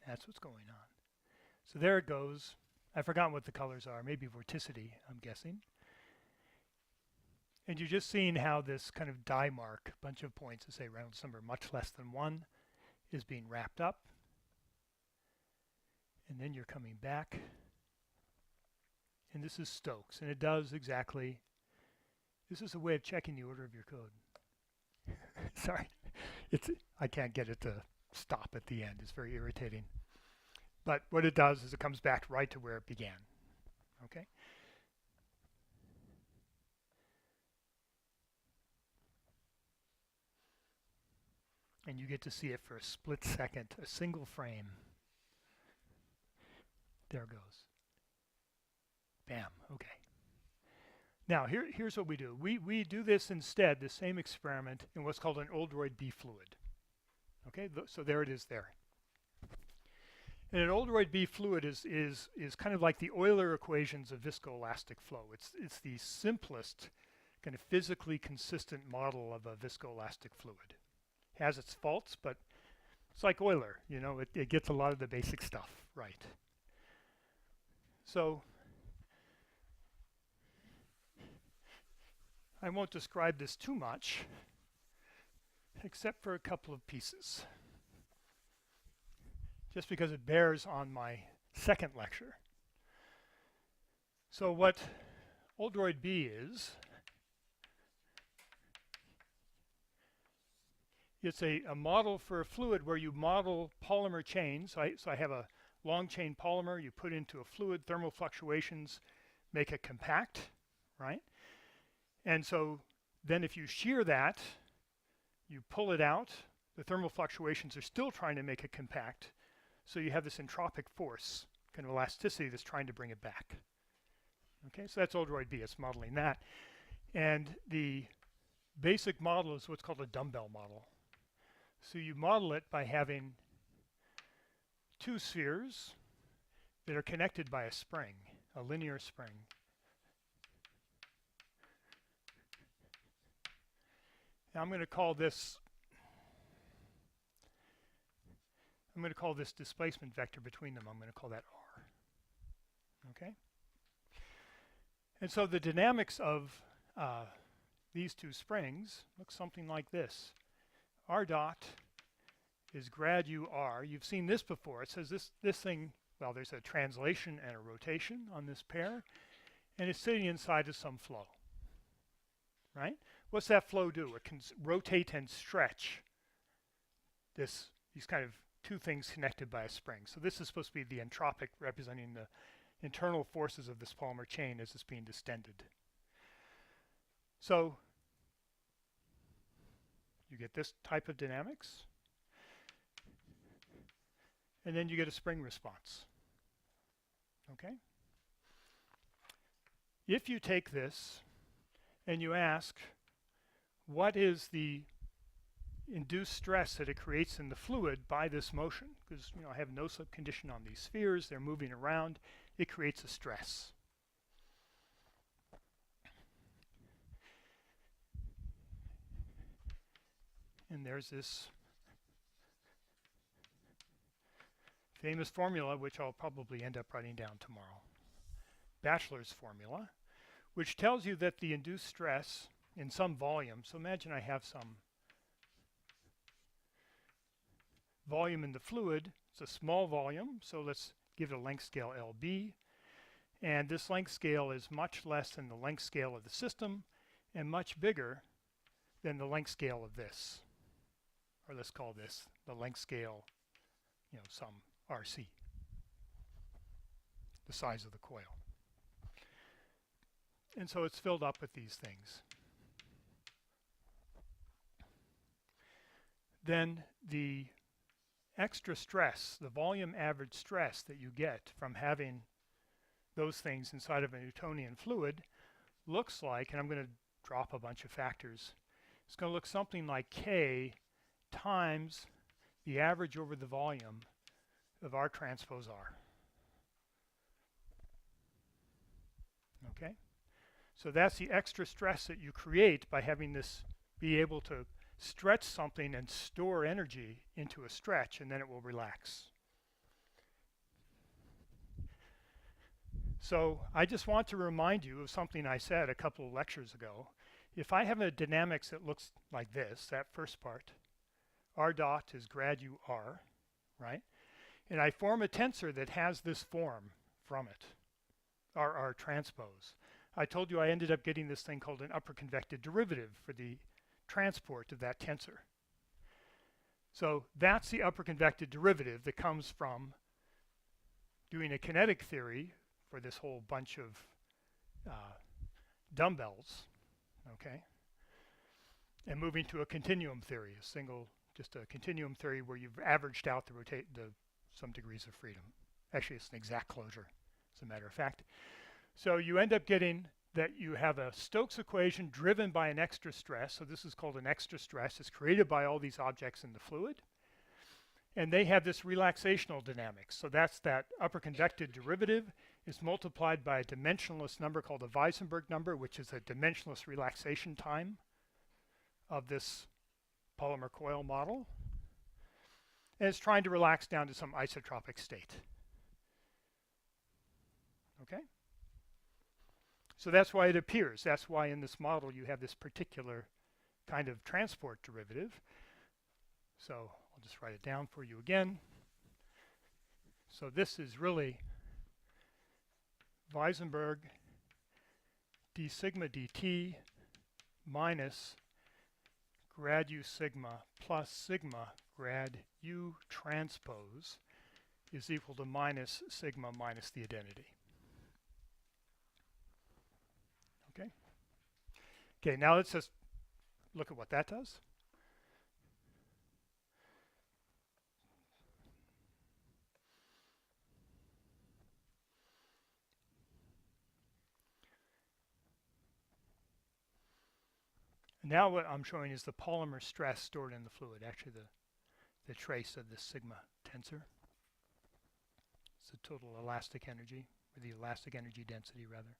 That's what's going on. So there it goes. I've forgotten what the colors are. Maybe vorticity, I'm guessing. And you're just seeing how this kind of die mark, bunch of points that say Reynolds number much less than 1, is being wrapped up. And then you're coming back. And this is Stokes. And it does exactly, this is a way of checking the order of your code. Sorry, I can't get it to stop at the end. It's very irritating. But what it does is it comes back right to where it began. Okay? And you get to see it for a split second, a single frame. There it goes. Bam, okay. Now here's what we do. We do this instead, the same experiment, in what's called an Oldroyd B fluid. Okay, so there it is there. And an Oldroyd B fluid is kind of like the Euler equations of viscoelastic flow. It's the simplest kind of physically consistent model of a viscoelastic fluid. Has its faults, but it's like Euler, you know, it gets a lot of the basic stuff right. So I won't describe this too much, except for a couple of pieces, just because it bears on my second lecture. So what Oldroyd B is, it's a model for a fluid where you model polymer chains. So I have a long chain polymer you put into a fluid, thermal fluctuations make it compact, right? And so then if you shear that, you pull it out, the thermal fluctuations are still trying to make it compact. So you have this entropic force, kind of elasticity that's trying to bring it back. Okay, so that's Oldroyd B, it's modeling that. And the basic model is what's called a dumbbell model. So you model it by having two spheres that are connected by a spring, a linear spring. Now I'm going to call this displacement vector between them. I'm going to call that R. Okay? And so the dynamics of these two springs looks something like this. R dot is grad U R. You've seen this before. It says this thing, well, there's a translation and a rotation on this pair, and it's sitting inside of some flow, right? What's that flow do? It can rotate and stretch these kind of two things connected by a spring. So this is supposed to be the entropic, representing the internal forces of this polymer chain as it's being distended. So you get this type of dynamics, and then you get a spring response. Okay? If you take this and you ask, what is the induced stress that it creates in the fluid by this motion? Because I have no slip condition on these spheres, they're moving around, it creates a stress. And there's this famous formula, which I'll probably end up writing down tomorrow. Bachelor's formula, which tells you that the induced stress in some volume, so imagine I have some volume in the fluid. It's a small volume, so let's give it a length scale LB. And this length scale is much less than the length scale of the system and much bigger than the length scale of this. Or let's call this the length scale, some RC, the size of the coil. And so it's filled up with these things. Then the extra stress, the volume average stress that you get from having those things inside of a Newtonian fluid looks like, and I'm going to drop a bunch of factors, it's going to look something like K times the average over the volume of R transpose R. Okay? So that's the extra stress that you create by having this be able to stretch something and store energy into a stretch, and then it will relax. So I just want to remind you of something I said a couple of lectures ago. If I have a dynamics that looks like this, that first part, R dot is grad U R, right? And I form a tensor that has this form from it, RR transpose. I told you I ended up getting this thing called an upper convective derivative for the transport of that tensor. So that's the upper convective derivative that comes from doing a kinetic theory for this whole bunch of dumbbells, okay? And moving to a continuum theory, just a continuum theory where you've averaged out some degrees of freedom. Actually, it's an exact closure, as a matter of fact. So you end up getting that you have a Stokes equation driven by an extra stress. So this is called an extra stress. It's created by all these objects in the fluid. And they have this relaxational dynamics. So that's that upper convective derivative is multiplied by a dimensionless number called the Weisenberg number, which is a dimensionless relaxation time of this polymer coil model. And it's trying to relax down to some isotropic state. Okay? So that's why it appears. That's why in this model you have this particular kind of transport derivative. So I'll just write it down for you again. So this is really Weisenberg d sigma dt minus grad U sigma plus sigma grad U transpose is equal to minus sigma minus the identity. Okay? Okay, now let's just look at what that does. Now what I'm showing is the polymer stress stored in the fluid, actually the trace of this sigma tensor. It's the total elastic energy, or the elastic energy density rather.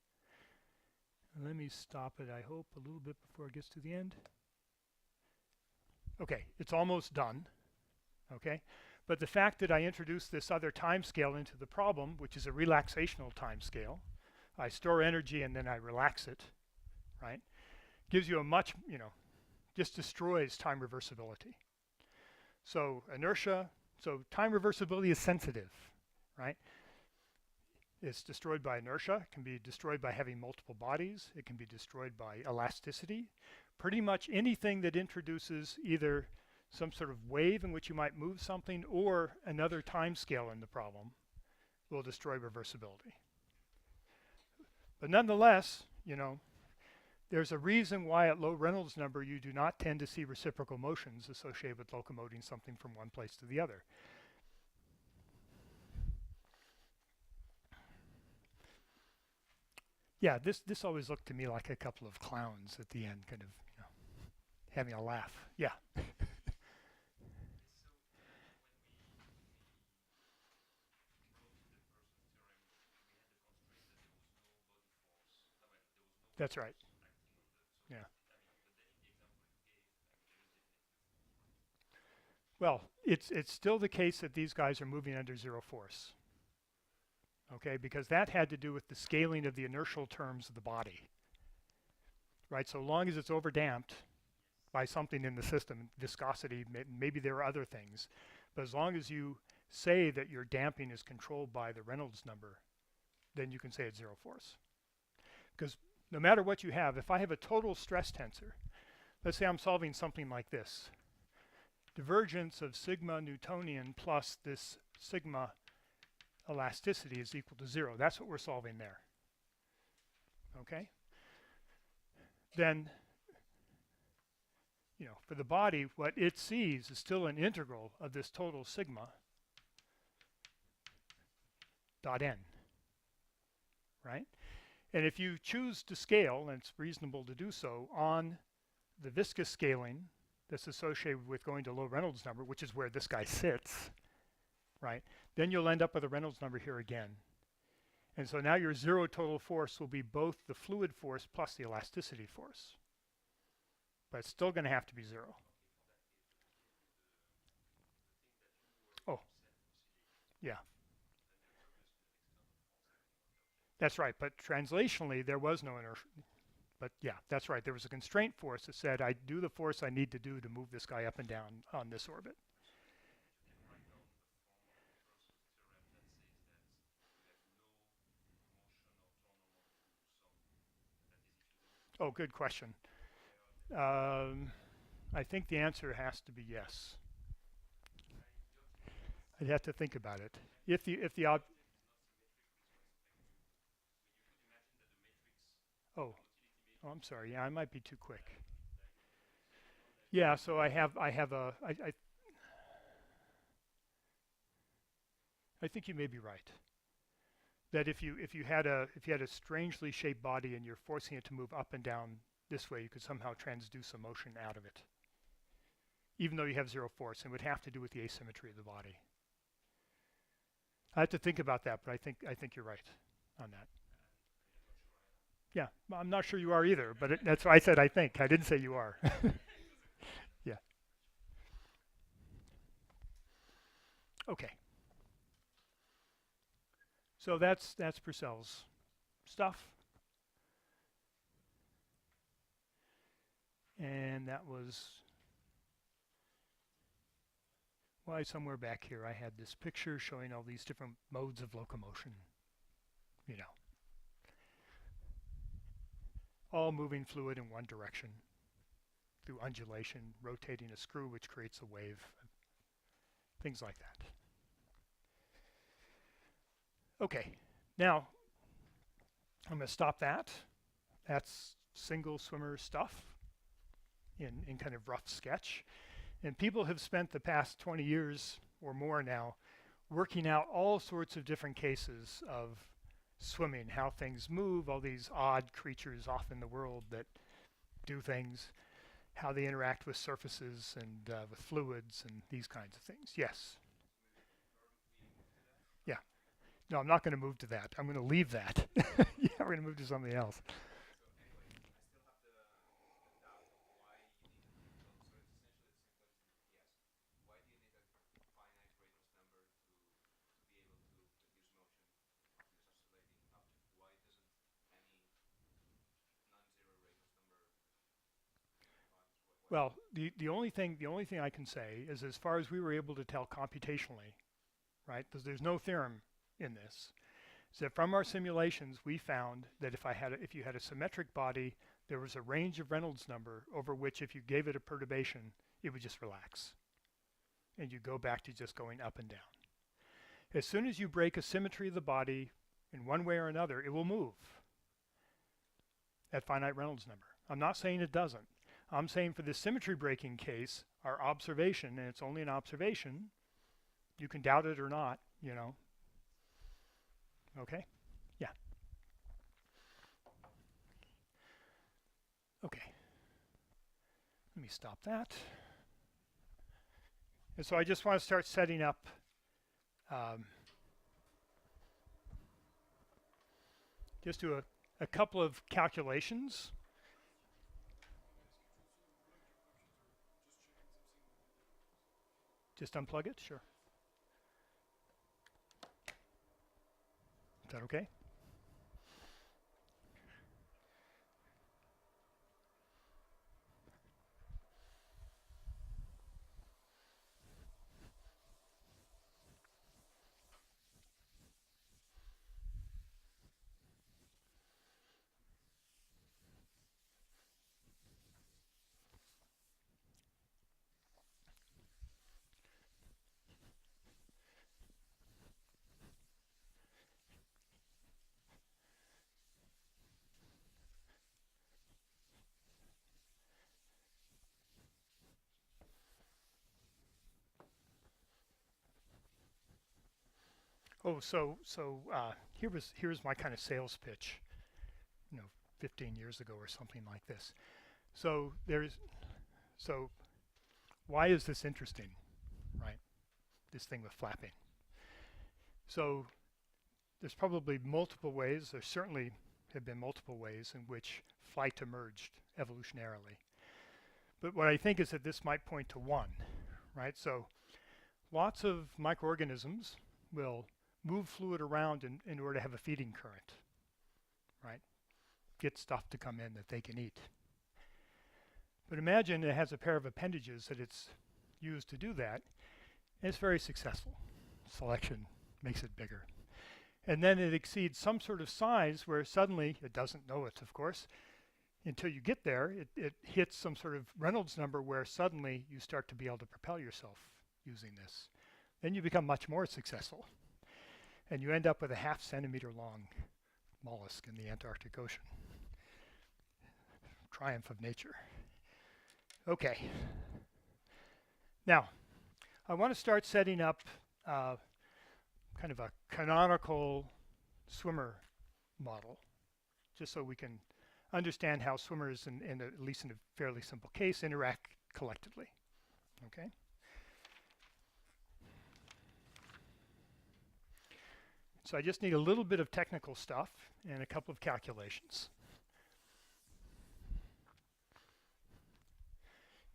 And let me stop it, I hope, a little bit before it gets to the end. Okay, it's almost done, okay? But the fact that I introduced this other time scale into the problem, which is a relaxational time scale, I store energy and then I relax it, right? Gives you a much, just destroys time reversibility. So inertia, so time reversibility is sensitive, right? It's destroyed by inertia. It can be destroyed by having multiple bodies. It can be destroyed by elasticity. Pretty much anything that introduces either some sort of wave in which you might move something or another time scale in the problem will destroy reversibility. But nonetheless, there's a reason why at low Reynolds number you do not tend to see reciprocal motions associated with locomoting something from one place to the other. Yeah, this always looked to me like a couple of clowns at the end, kind of, having a laugh. Yeah. That's right. Yeah. Well, it's still the case that these guys are moving under zero force. Okay, because that had to do with the scaling of the inertial terms of the body. Right, so long as it's overdamped by something in the system, viscosity, maybe there are other things, but as long as you say that your damping is controlled by the Reynolds number, then you can say it's zero force. Because no matter what you have, if I have a total stress tensor, let's say I'm solving something like this. Divergence of sigma Newtonian plus this sigma elasticity is equal to 0. That's what we're solving there. Okay? Then, you know, for the body, what it sees is still an integral of this total sigma dot n, right? And if you choose to scale, and it's reasonable to do so, on the viscous scaling that's associated with going to low Reynolds number, which is where this guy sits, right? Then you'll end up with a Reynolds number here again. And so now your zero total force will be both the fluid force plus the elasticity force. But it's still going to have to be 0. Oh, yeah. That's right, but translationally there was no inertia. But yeah, that's right. There was a constraint force that said I do the force I need to do to move this guy up and down on this orbit. Oh, good question. I think the answer has to be yes. I'd have to think about it. If the oh, I'm sorry. Yeah, I might be too quick. Yeah, so I think you may be right. That if you had a strangely shaped body and you're forcing it to move up and down this way, you could somehow transduce a motion out of it, even though you have 0 force, and would have to do with the asymmetry of the body. I have to think about that, but I think you're right on that. Yeah, I'm not sure you are either, but that's why I said I think. I didn't say you are. Yeah. Okay. So that's Purcell's stuff. And that was why somewhere back here I had this picture showing all these different modes of locomotion, you know. All moving fluid in one direction through undulation, rotating a screw which creates a wave, things like that. Okay, now I'm going to stop that. That's single swimmer stuff in kind of rough sketch. And people have spent the past 20 years or more now working out all sorts of different cases of swimming, how things move, all these odd creatures off in the world that do things, how they interact with surfaces and with fluids and these kinds of things. Yes? Yeah. No, I'm not going to move to that. I'm going to leave that. Yeah, we're going to move to something else. Well, the only thing I can say is, as far as we were able to tell computationally, right? Because there's no theorem in this. So from our simulations, we found that if you had a symmetric body, there was a range of Reynolds number over which, if you gave it a perturbation, it would just relax, and you go back to just going up and down. As soon as you break a symmetry of the body in one way or another, it will move at finite Reynolds number. I'm not saying it doesn't. I'm saying for the symmetry breaking case, our observation, and it's only an observation, you can doubt it or not, you know. Okay? Yeah. Okay. Let me stop that. And so I just want to start setting up just do a couple of calculations. Just unplug it? Sure. Is that okay? Oh, here's my kind of sales pitch, 15 years ago or something like this. So why is this interesting, right? This thing with flapping. So there's probably multiple ways. There certainly have been multiple ways in which flight emerged evolutionarily. But what I think is that this might point to one, right? So lots of microorganisms will move fluid around in order to have a feeding current, right? Get stuff to come in that they can eat. But imagine it has a pair of appendages that it's used to do that, and it's very successful. Selection makes it bigger. And then it exceeds some sort of size where suddenly, it doesn't know it, of course, until you get there, it hits some sort of Reynolds number where suddenly you start to be able to propel yourself using this. Then you become much more successful. And you end up with a 0.5 centimeter long mollusk in the Antarctic Ocean. Triumph of nature. Okay. Now, I want to start setting up kind of a canonical swimmer model, just so we can understand how swimmers, at least in a fairly simple case, interact collectively. Okay. So I just need a little bit of technical stuff and a couple of calculations.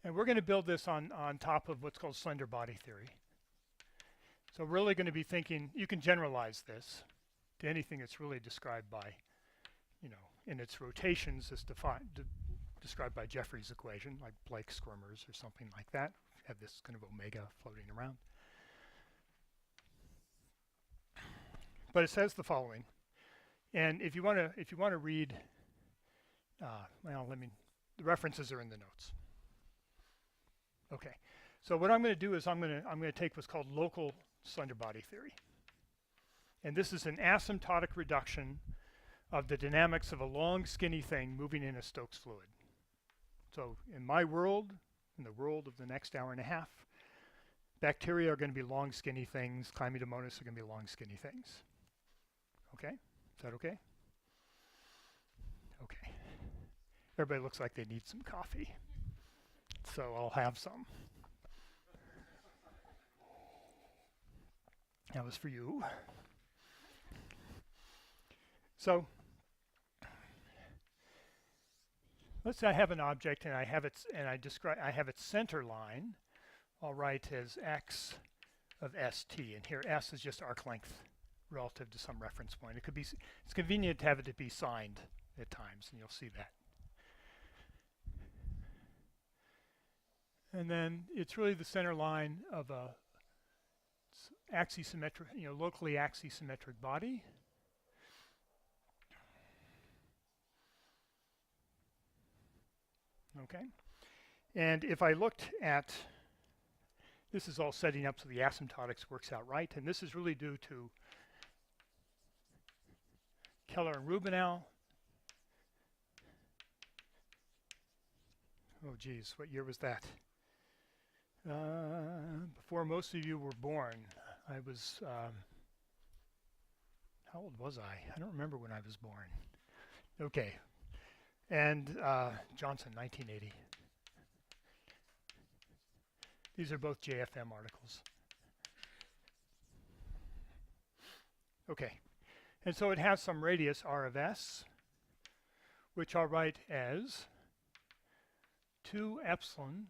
And we're going to build this on top of what's called slender body theory. So we're really going to be thinking, you can generalize this to anything that's really described by, in its rotations as described by Jeffrey's equation, like Blake Squirmers or something like that, have this kind of omega floating around. But it says the following, and if you want to read, the references are in the notes. Okay, so what I'm going to do is I'm going to take what's called local slender body theory, and this is an asymptotic reduction of the dynamics of a long, skinny thing moving in a Stokes fluid. So in my world, in the world of the next hour and a half, bacteria are going to be long, skinny things. Chlamydomonas are going to be long, skinny things. Okay, is that okay? Okay. Everybody looks like they need some coffee, so I'll have some. That was for you. So let's say I have an object and I have its center line, I'll write as x of st, and here s is just arc length relative to some reference point. It could be, it's convenient to have it to be signed at times, and you'll see that. And then it's really the center line of a axisymmetric, locally axisymmetric body. Okay, and if I looked at, this is all setting up so the asymptotics works out right, and this is really due to Keller and Rubinow. Oh geez, what year was that? Before most of you were born. I was, how old was I? I don't remember when I was born. Okay, and Johnson, 1980. These are both JFM articles. Okay, and so it has some radius r of s, which I'll write as 2 epsilon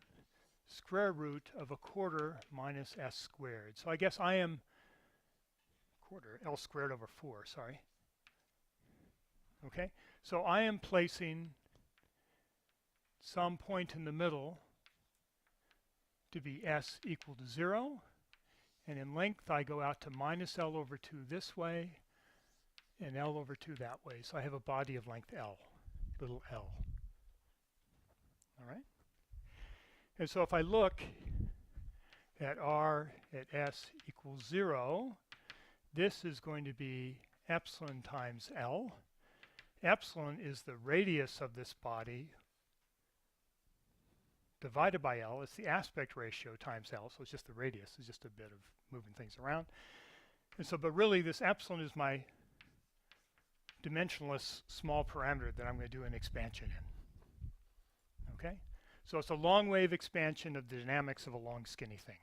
square root of 1/4 minus s squared. So I guess I am quarter, L squared over 4, sorry. Okay, so I am placing some point in the middle to be s equal to 0, and in length I go out to minus L over 2 this way and L over 2 that way. So I have a body of length L, little l. All right? And so if I look at r at s equals 0, this is going to be epsilon times L. Epsilon is the radius of this body divided by L. It's the aspect ratio times L, so it's just the radius. It's just a bit of moving things around. And so, but really this epsilon is my dimensionless small parameter that I'm going to do an expansion in. Okay? So it's a long wave expansion of the dynamics of a long skinny thing.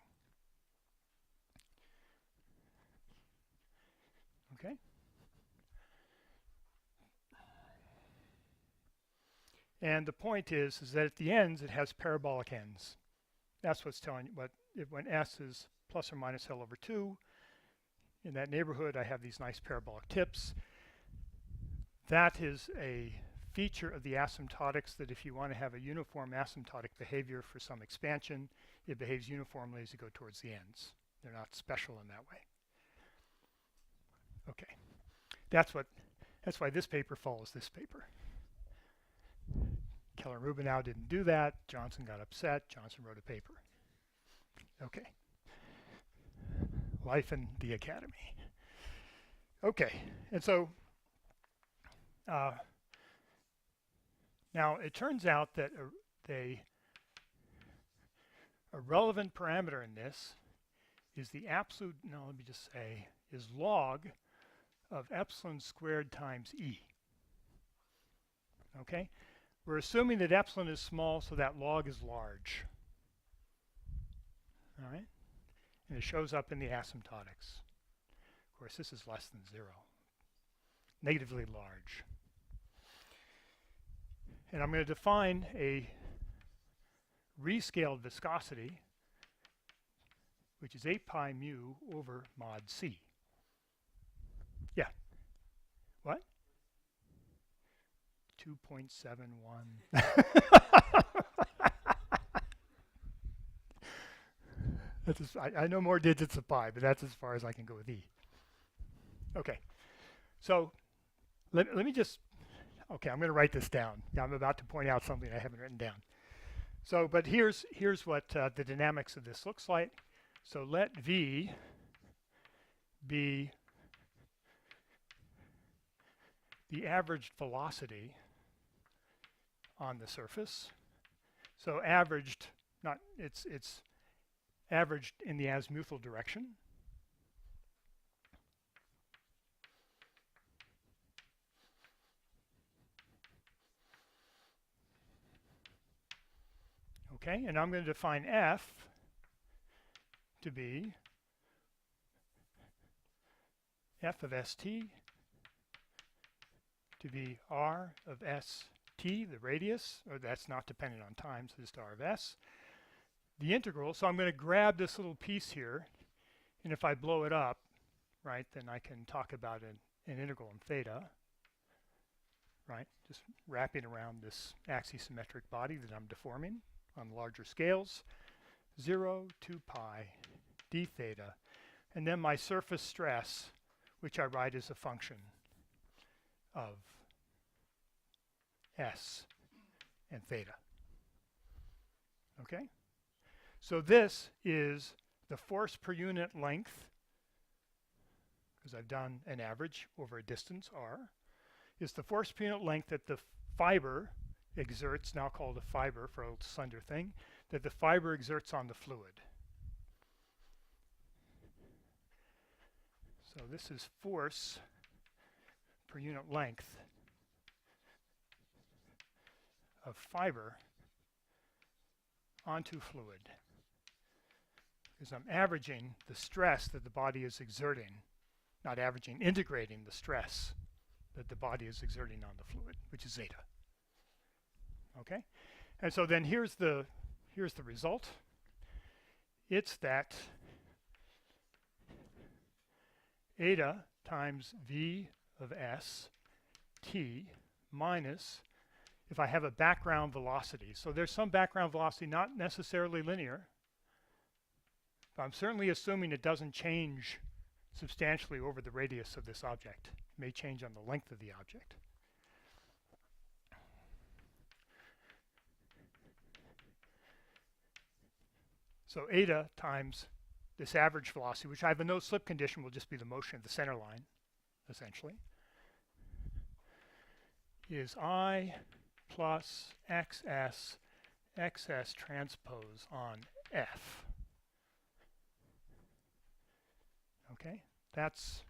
Okay? And the point is that at the ends it has parabolic ends. That's what's telling you when s is plus or minus L over 2, in that neighborhood I have these nice parabolic tips. That is a feature of the asymptotics, that if you want to have a uniform asymptotic behavior for some expansion, it behaves uniformly as you go towards the ends. They're not special in that way. Okay, that's why this paper follows this paper. Keller and Rubinow didn't do that. Johnson got upset. Johnson wrote a paper. Okay. Life in the academy. Okay, and so now it turns out that a relevant parameter in this is the absolute, no, let me just say, is log of epsilon squared times E. Okay? We're assuming that epsilon is small, so that log is large. All right? And it shows up in the asymptotics. Of course, this is less than 0. Negatively large. And I'm going to define a rescaled viscosity, which is 8 pi mu over mod C. Yeah. What? 2.71. That's I know more digits of pi, but that's as far as I can go with E. Okay. So let me just, okay, I'm going to write this down. Yeah, I'm about to point out something I haven't written down. So, but here's what the dynamics of this looks like. So let V be the averaged velocity on the surface. So averaged, not it's averaged in the azimuthal direction. Okay, and I'm going to define F to be F of ST to be R of ST, the radius, or that's not dependent on time, so just R of S. The integral, so I'm going to grab this little piece here, and if I blow it up, right, then I can talk about an integral in theta, right, just wrapping around this axisymmetric body that I'm deforming on larger scales, 0 to pi d theta, and then my surface stress, which I write as a function of S and theta. Okay? So this is the force per unit length, because I've done an average over a distance r, is the force per unit length that the fiber exerts, now called a fiber for a slender thing, that the fiber exerts on the fluid. So this is force per unit length of fiber onto fluid. Because I'm averaging the stress that the body is exerting, not averaging, integrating the stress that the body is exerting on the fluid, which is zeta. Okay? And so then here's the result. it's that eta times v of s t minus, if I have a background velocity. So there's some background velocity, not necessarily linear, but I'm certainly assuming it doesn't change substantially over the radius of this object. It may change on the length of the object. So eta times this average velocity, which I have a no slip condition, will just be the motion of the center line, essentially, is I plus xs transpose on f. Okay, that's,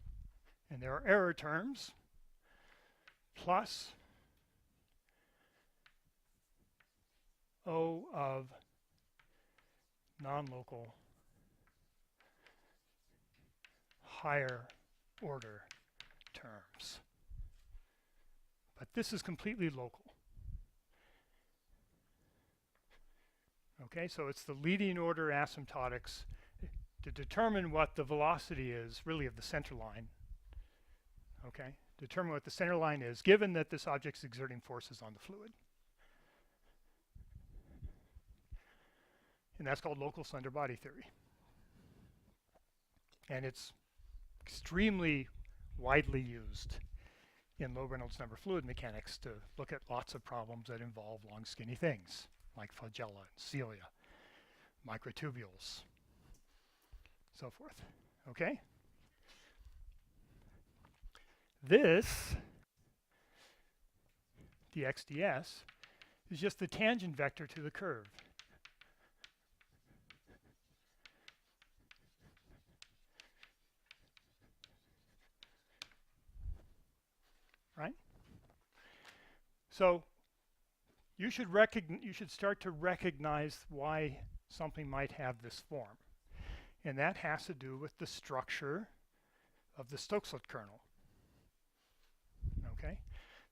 and there are error terms, plus O of non-local higher order terms. But this is completely local. Okay, so it's the leading order asymptotics to determine what the velocity is, really, of the center line. Okay, determine what the center line is, given that this object's exerting forces on the fluid. And that's called local slender body theory. And it's extremely widely used in low Reynolds number fluid mechanics to look at lots of problems that involve long skinny things like flagella and cilia, microtubules, so forth. Okay? This dx ds is just the tangent vector to the curve. Right? So you should start to recognize why something might have this form. And that has to do with the structure of the Stokes kernel. Okay?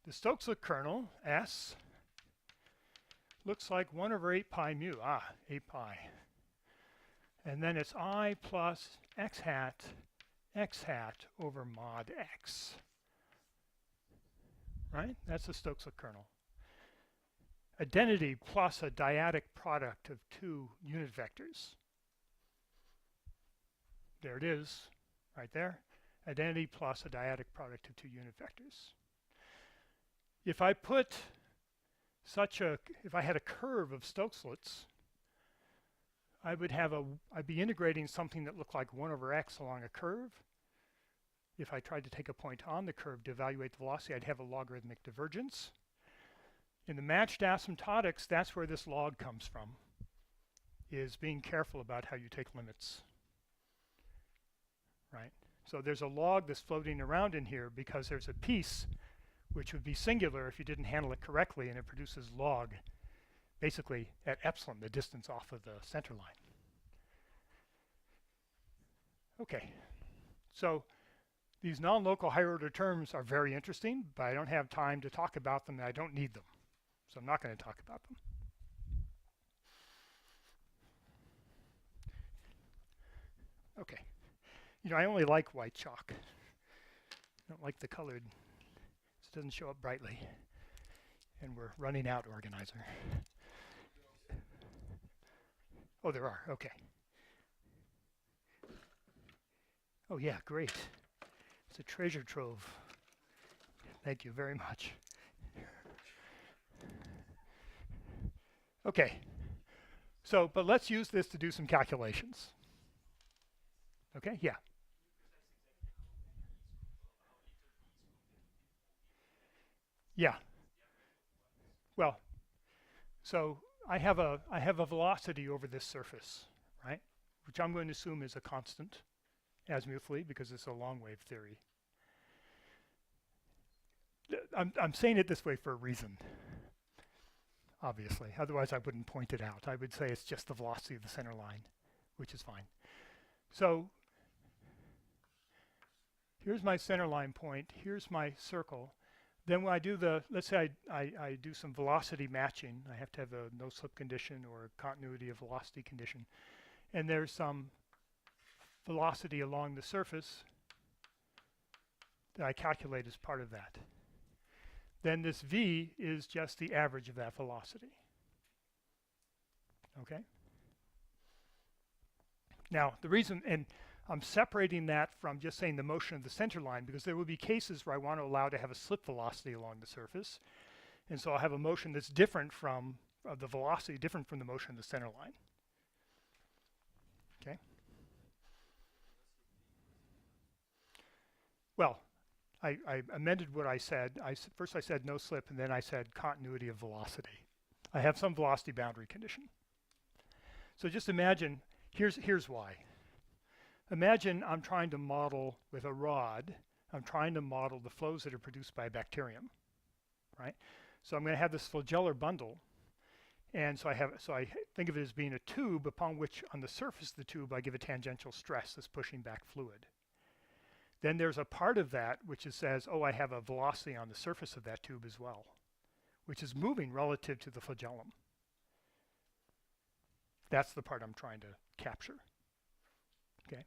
The Stokes kernel, S, looks like 1 over 8 pi mu. 8 pi. And then it's I plus x hat over mod x. Right? That's the Stokes kernel. Identity plus a dyadic product of 2 unit vectors. There it is, right there. Identity plus a dyadic product of 2 unit vectors. If I put if I had a curve of Stokeslets, I'd be integrating something that looked like 1 over x along a curve. If I tried to take a point on the curve to evaluate the velocity, I'd have a logarithmic divergence. In the matched asymptotics, that's where this log comes from, is being careful about how you take limits. Right? So there's a log that's floating around in here because there's a piece which would be singular if you didn't handle it correctly, and it produces log basically at epsilon, the distance off of the center line. Okay, so these non-local higher order terms are very interesting, but I don't have time to talk about them, and I don't need them. So I'm not going to talk about them. Okay. You know, I only like white chalk. I don't like the colored. It doesn't show up brightly. And we're running out, organizer. Oh, there are. Okay. Oh, yeah, great. It's a treasure trove. Thank you very much. Okay. So, but let's use this to do some calculations. Okay, yeah. Yeah. Well, so I have a velocity over this surface, right? Which I'm going to assume is a constant azimuthally because it's a long wave theory. I'm saying it this way for a reason, obviously. Otherwise I wouldn't point it out. I would say it's just the velocity of the center line, which is fine. So here's my center line point, here's my circle. Then when I do let's say I do some velocity matching, I have to have a no slip condition or a continuity of velocity condition. and there's some velocity along the surface that I calculate as part of that. Then this v is just the average of that velocity. Okay? Now, the reason, and I'm separating that from just saying the motion of the center line, because there will be cases where I want to allow to have a slip velocity along the surface. And so I'll have a motion that's different from the velocity, different from the motion of the center line. Okay? Well, I amended what I said. First I said no slip, and then I said continuity of velocity. I have some velocity boundary condition. So just imagine, here's why. Imagine I'm trying to model with a rod, I'm trying to model the flows that are produced by a bacterium, right? So I'm going to have this flagellar bundle, and so I think of it as being a tube upon which on the surface of the tube I give a tangential stress that's pushing back fluid. Then there's a part of that which says, oh, I have a velocity on the surface of that tube as well, which is moving relative to the flagellum. That's the part I'm trying to capture. Okay.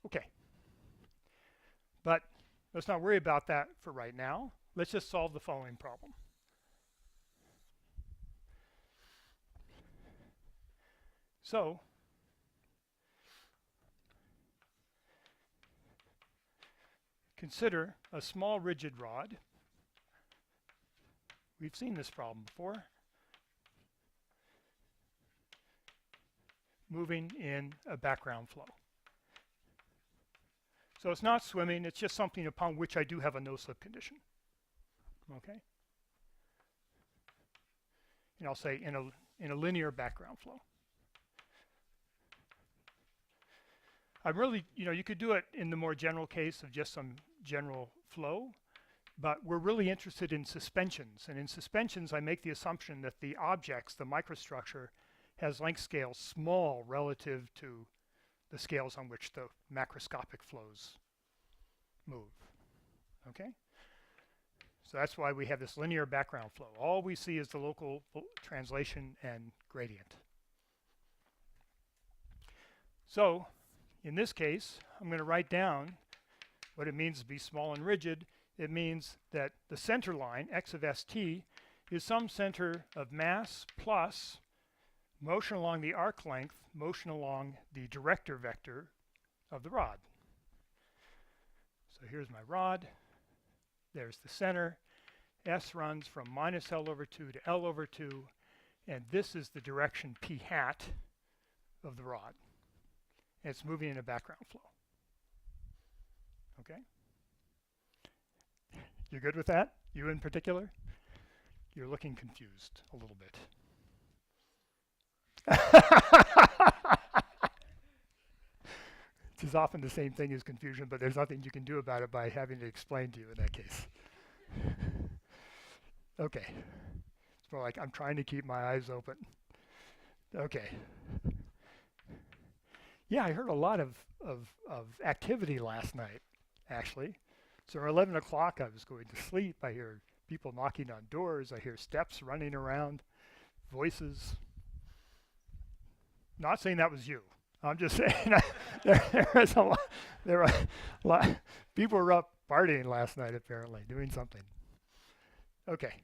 Okay. But let's not worry about that for right now. Let's just solve the following problem. So, consider a small rigid rod. We've seen this problem before. Moving in a background flow. So it's not swimming, it's just something upon which I do have a no-slip condition. Okay? And I'll say in a linear background flow. I'm really, you could do it in the more general case of just some general flow, but we're really interested in suspensions. And in suspensions, I make the assumption that the objects, the microstructure, has length scales small relative to the scales on which the macroscopic flows move. Okay? So that's why we have this linear background flow. All we see is the local translation and gradient. So, in this case, I'm going to write down what it means to be small and rigid. It means that the center line, x of st, is some center of mass plus motion along the arc length, motion along the director vector of the rod. So here's my rod. There's the center. S runs from minus L over 2 to L over 2. And this is the direction p hat of the rod. And it's moving in a background flow. Okay? You good with that? You in particular? You're looking confused a little bit. Which is often the same thing as confusion, but there's nothing you can do about it by having it explained to you in that case. Okay. It's more like I'm trying to keep my eyes open. Okay. Yeah, I heard a lot of activity last night, actually. So at 11 o'clock I was going to sleep. I hear people knocking on doors. I hear steps running around, voices. Not saying that was you. I'm just saying there were a lot. People were up partying last night apparently, doing something. Okay.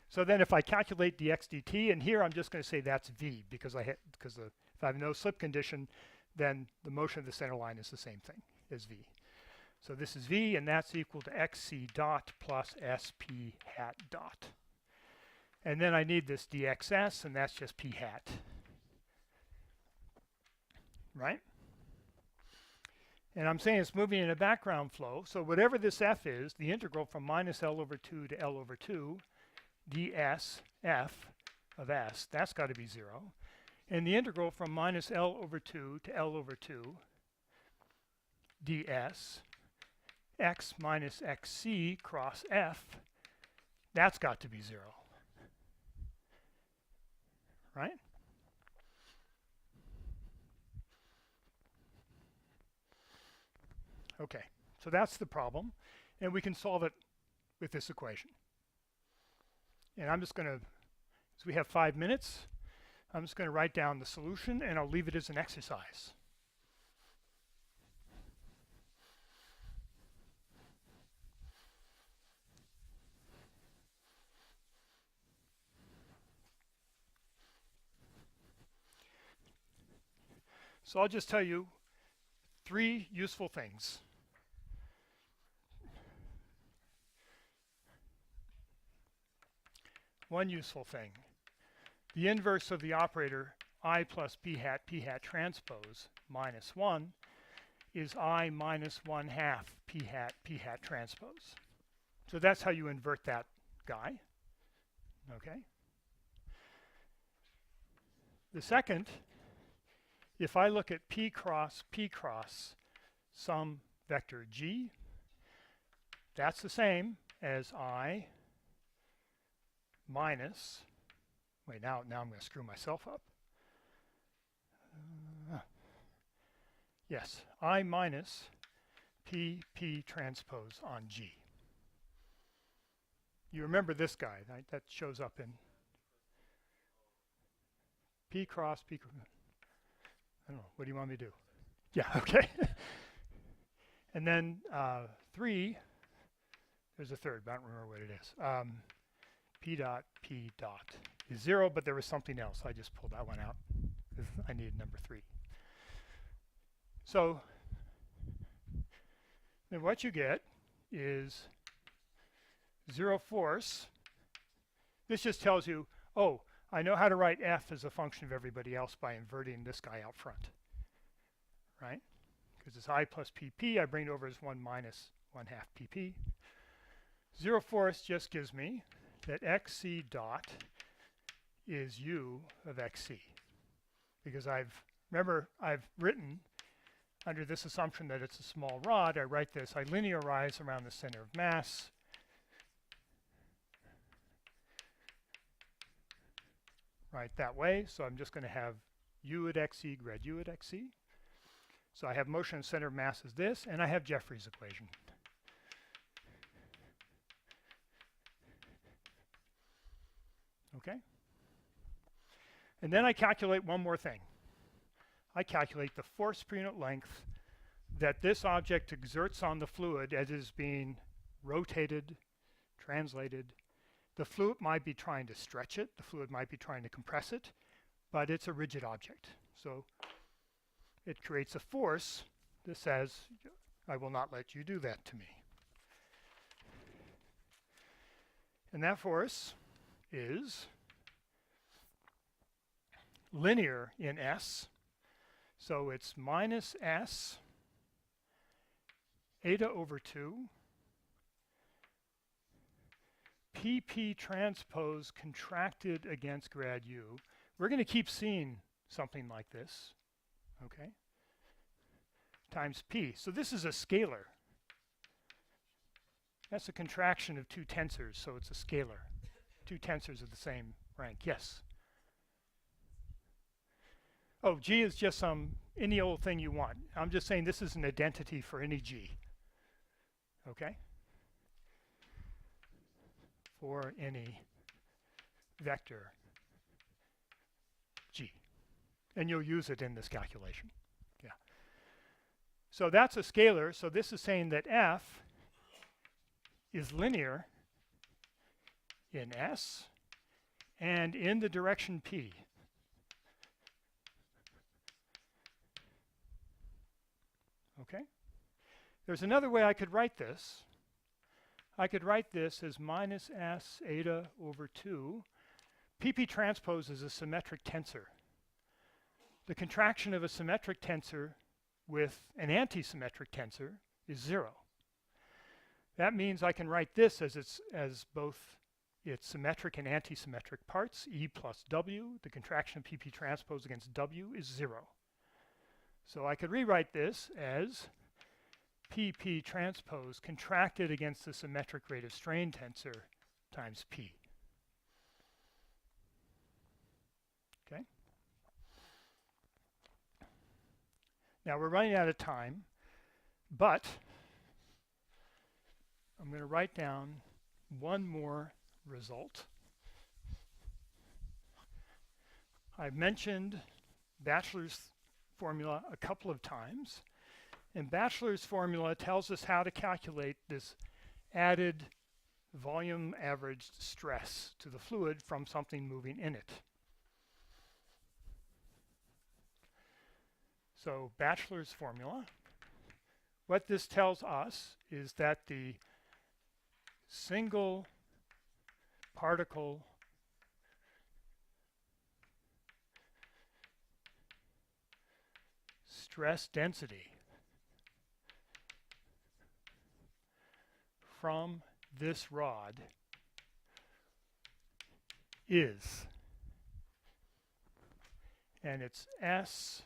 So then if I calculate dx dt, and here I'm just going to say that's v because if I have no slip condition, then the motion of the center line is the same thing as v. So this is v, and that's equal to xc dot plus sp hat dot. And then I need this dxs, and that's just p hat. Right? And I'm saying it's moving in a background flow. So whatever this f is, the integral from minus L over 2 to L over 2, ds f of s, that's got to be 0. And the integral from minus L over 2 to L over 2, ds x minus xc cross f, that's got to be 0. Right? Okay, so that's the problem, and we can solve it with this equation. And I'm just going to, so we have 5 minutes, I'm just going to write down the solution and I'll leave it as an exercise. So I'll just tell you 3 useful things. One useful thing. The inverse of the operator I plus p hat transpose minus 1 is I minus 1/2 p hat transpose. So that's how you invert that guy. Okay. The second, if I look at p cross some vector g, that's the same as I minus, wait, now I'm going to screw myself up. Yes, I minus p transpose on g. You remember this guy, right? That shows up in p cross. I don't know, what do you want me to do? Yeah, okay. And then 3, there's a third, but I don't remember what it is. P dot is 0, but there was something else. I just pulled that one out because I needed number 3. So then what you get is 0 force. This just tells you, oh, I know how to write f as a function of everybody else by inverting this guy out front, right? Because it's I plus pp, I bring it over as 1 minus 1/2 pp. 0 force just gives me that xc dot is u of xc. Because remember I've written under this assumption that it's a small rod, I write this, I linearize around the center of mass. Right, that way, so I'm just going to have u at xc grad u at xc. So I have motion of center of mass as this, and I have Jeffrey's equation. Okay? And then I calculate one more thing. I calculate the force per unit length that this object exerts on the fluid as it is being rotated, translated. The fluid might be trying to stretch it, the fluid might be trying to compress it, but it's a rigid object. So it creates a force that says, I will not let you do that to me. And that force is linear in S. So it's minus S eta over 2 pp transpose contracted against grad u. We're going to keep seeing something like this, okay, times p. So this is a scalar. That's a contraction of 2 tensors, so it's a scalar. 2 tensors of the same rank. Yes? Oh, g is just any old thing you want. I'm just saying this is an identity for any g. Okay? For any vector g. And you'll use it in this calculation. Yeah. So that's a scalar. So this is saying that f is linear in S and in the direction p. Okay? There's another way I could write this. I could write this as minus S eta over 2. pp transpose is a symmetric tensor. The contraction of a symmetric tensor with an anti-symmetric tensor is 0. That means I can write this as both its symmetric and anti-symmetric parts, E plus W. The contraction of pp transpose against W is 0. So I could rewrite this as pp transpose contracted against the symmetric rate of strain tensor times p. Okay? Now we're running out of time, but I'm going to write down one more result. I've mentioned Bachelor's formula a couple of times, and Bachelor's formula tells us how to calculate this added volume averaged stress to the fluid from something moving in it. So Bachelor's formula, what this tells us is that the single particle stress density from this rod is, and its S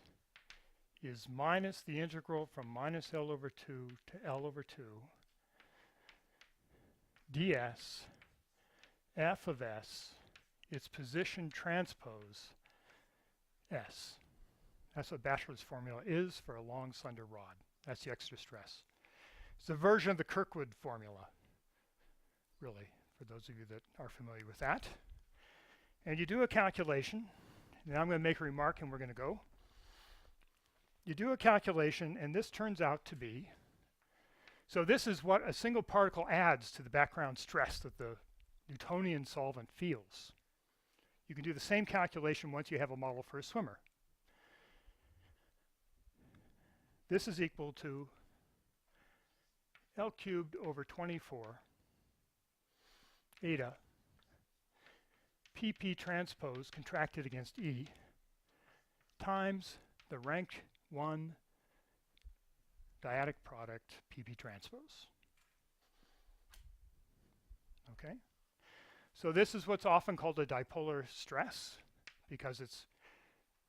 is minus the integral from minus L over 2 to L over 2 ds f of S, its position transpose S. That's what Bachelor's formula is for a long, slender rod. That's the extra stress. It's a version of the Kirkwood formula, really, for those of you that are familiar with that. And you do a calculation, and I'm going to make a remark and we're going to go. You do a calculation, and this turns out to be, so this is what a single particle adds to the background stress that the Newtonian solvent feels. You can do the same calculation once you have a model for a swimmer. This is equal to L cubed over 24 eta PP transpose contracted against E times the rank 1 dyadic product PP transpose. Okay? So this is what's often called a dipolar stress because it's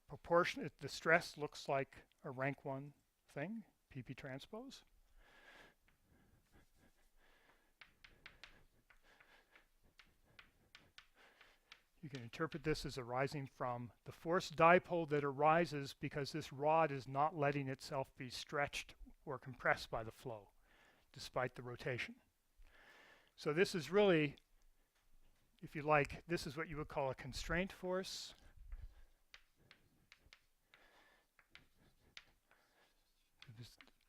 proportionate. The stress looks like a rank 1 thing, PP transpose. You can interpret this as arising from the force dipole that arises because this rod is not letting itself be stretched or compressed by the flow, despite the rotation. So this is really, if you like, this is what you would call a constraint force.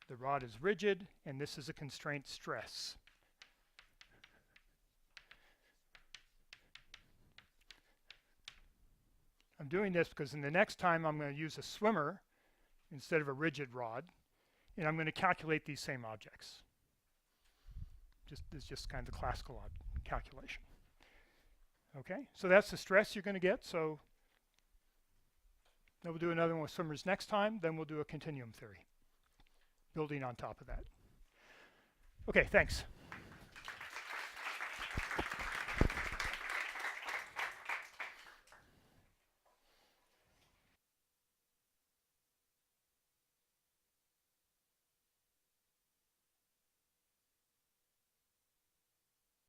The rod is rigid, and this is a constraint stress. I'm doing this because in the next time I'm going to use a swimmer instead of a rigid rod, and I'm going to calculate these same objects. It's just kind of the classical calculation. Okay, so that's the stress you're going to get. So then we'll do another one with swimmers next time. Then we'll do a continuum theory, building on top of that. Okay, thanks.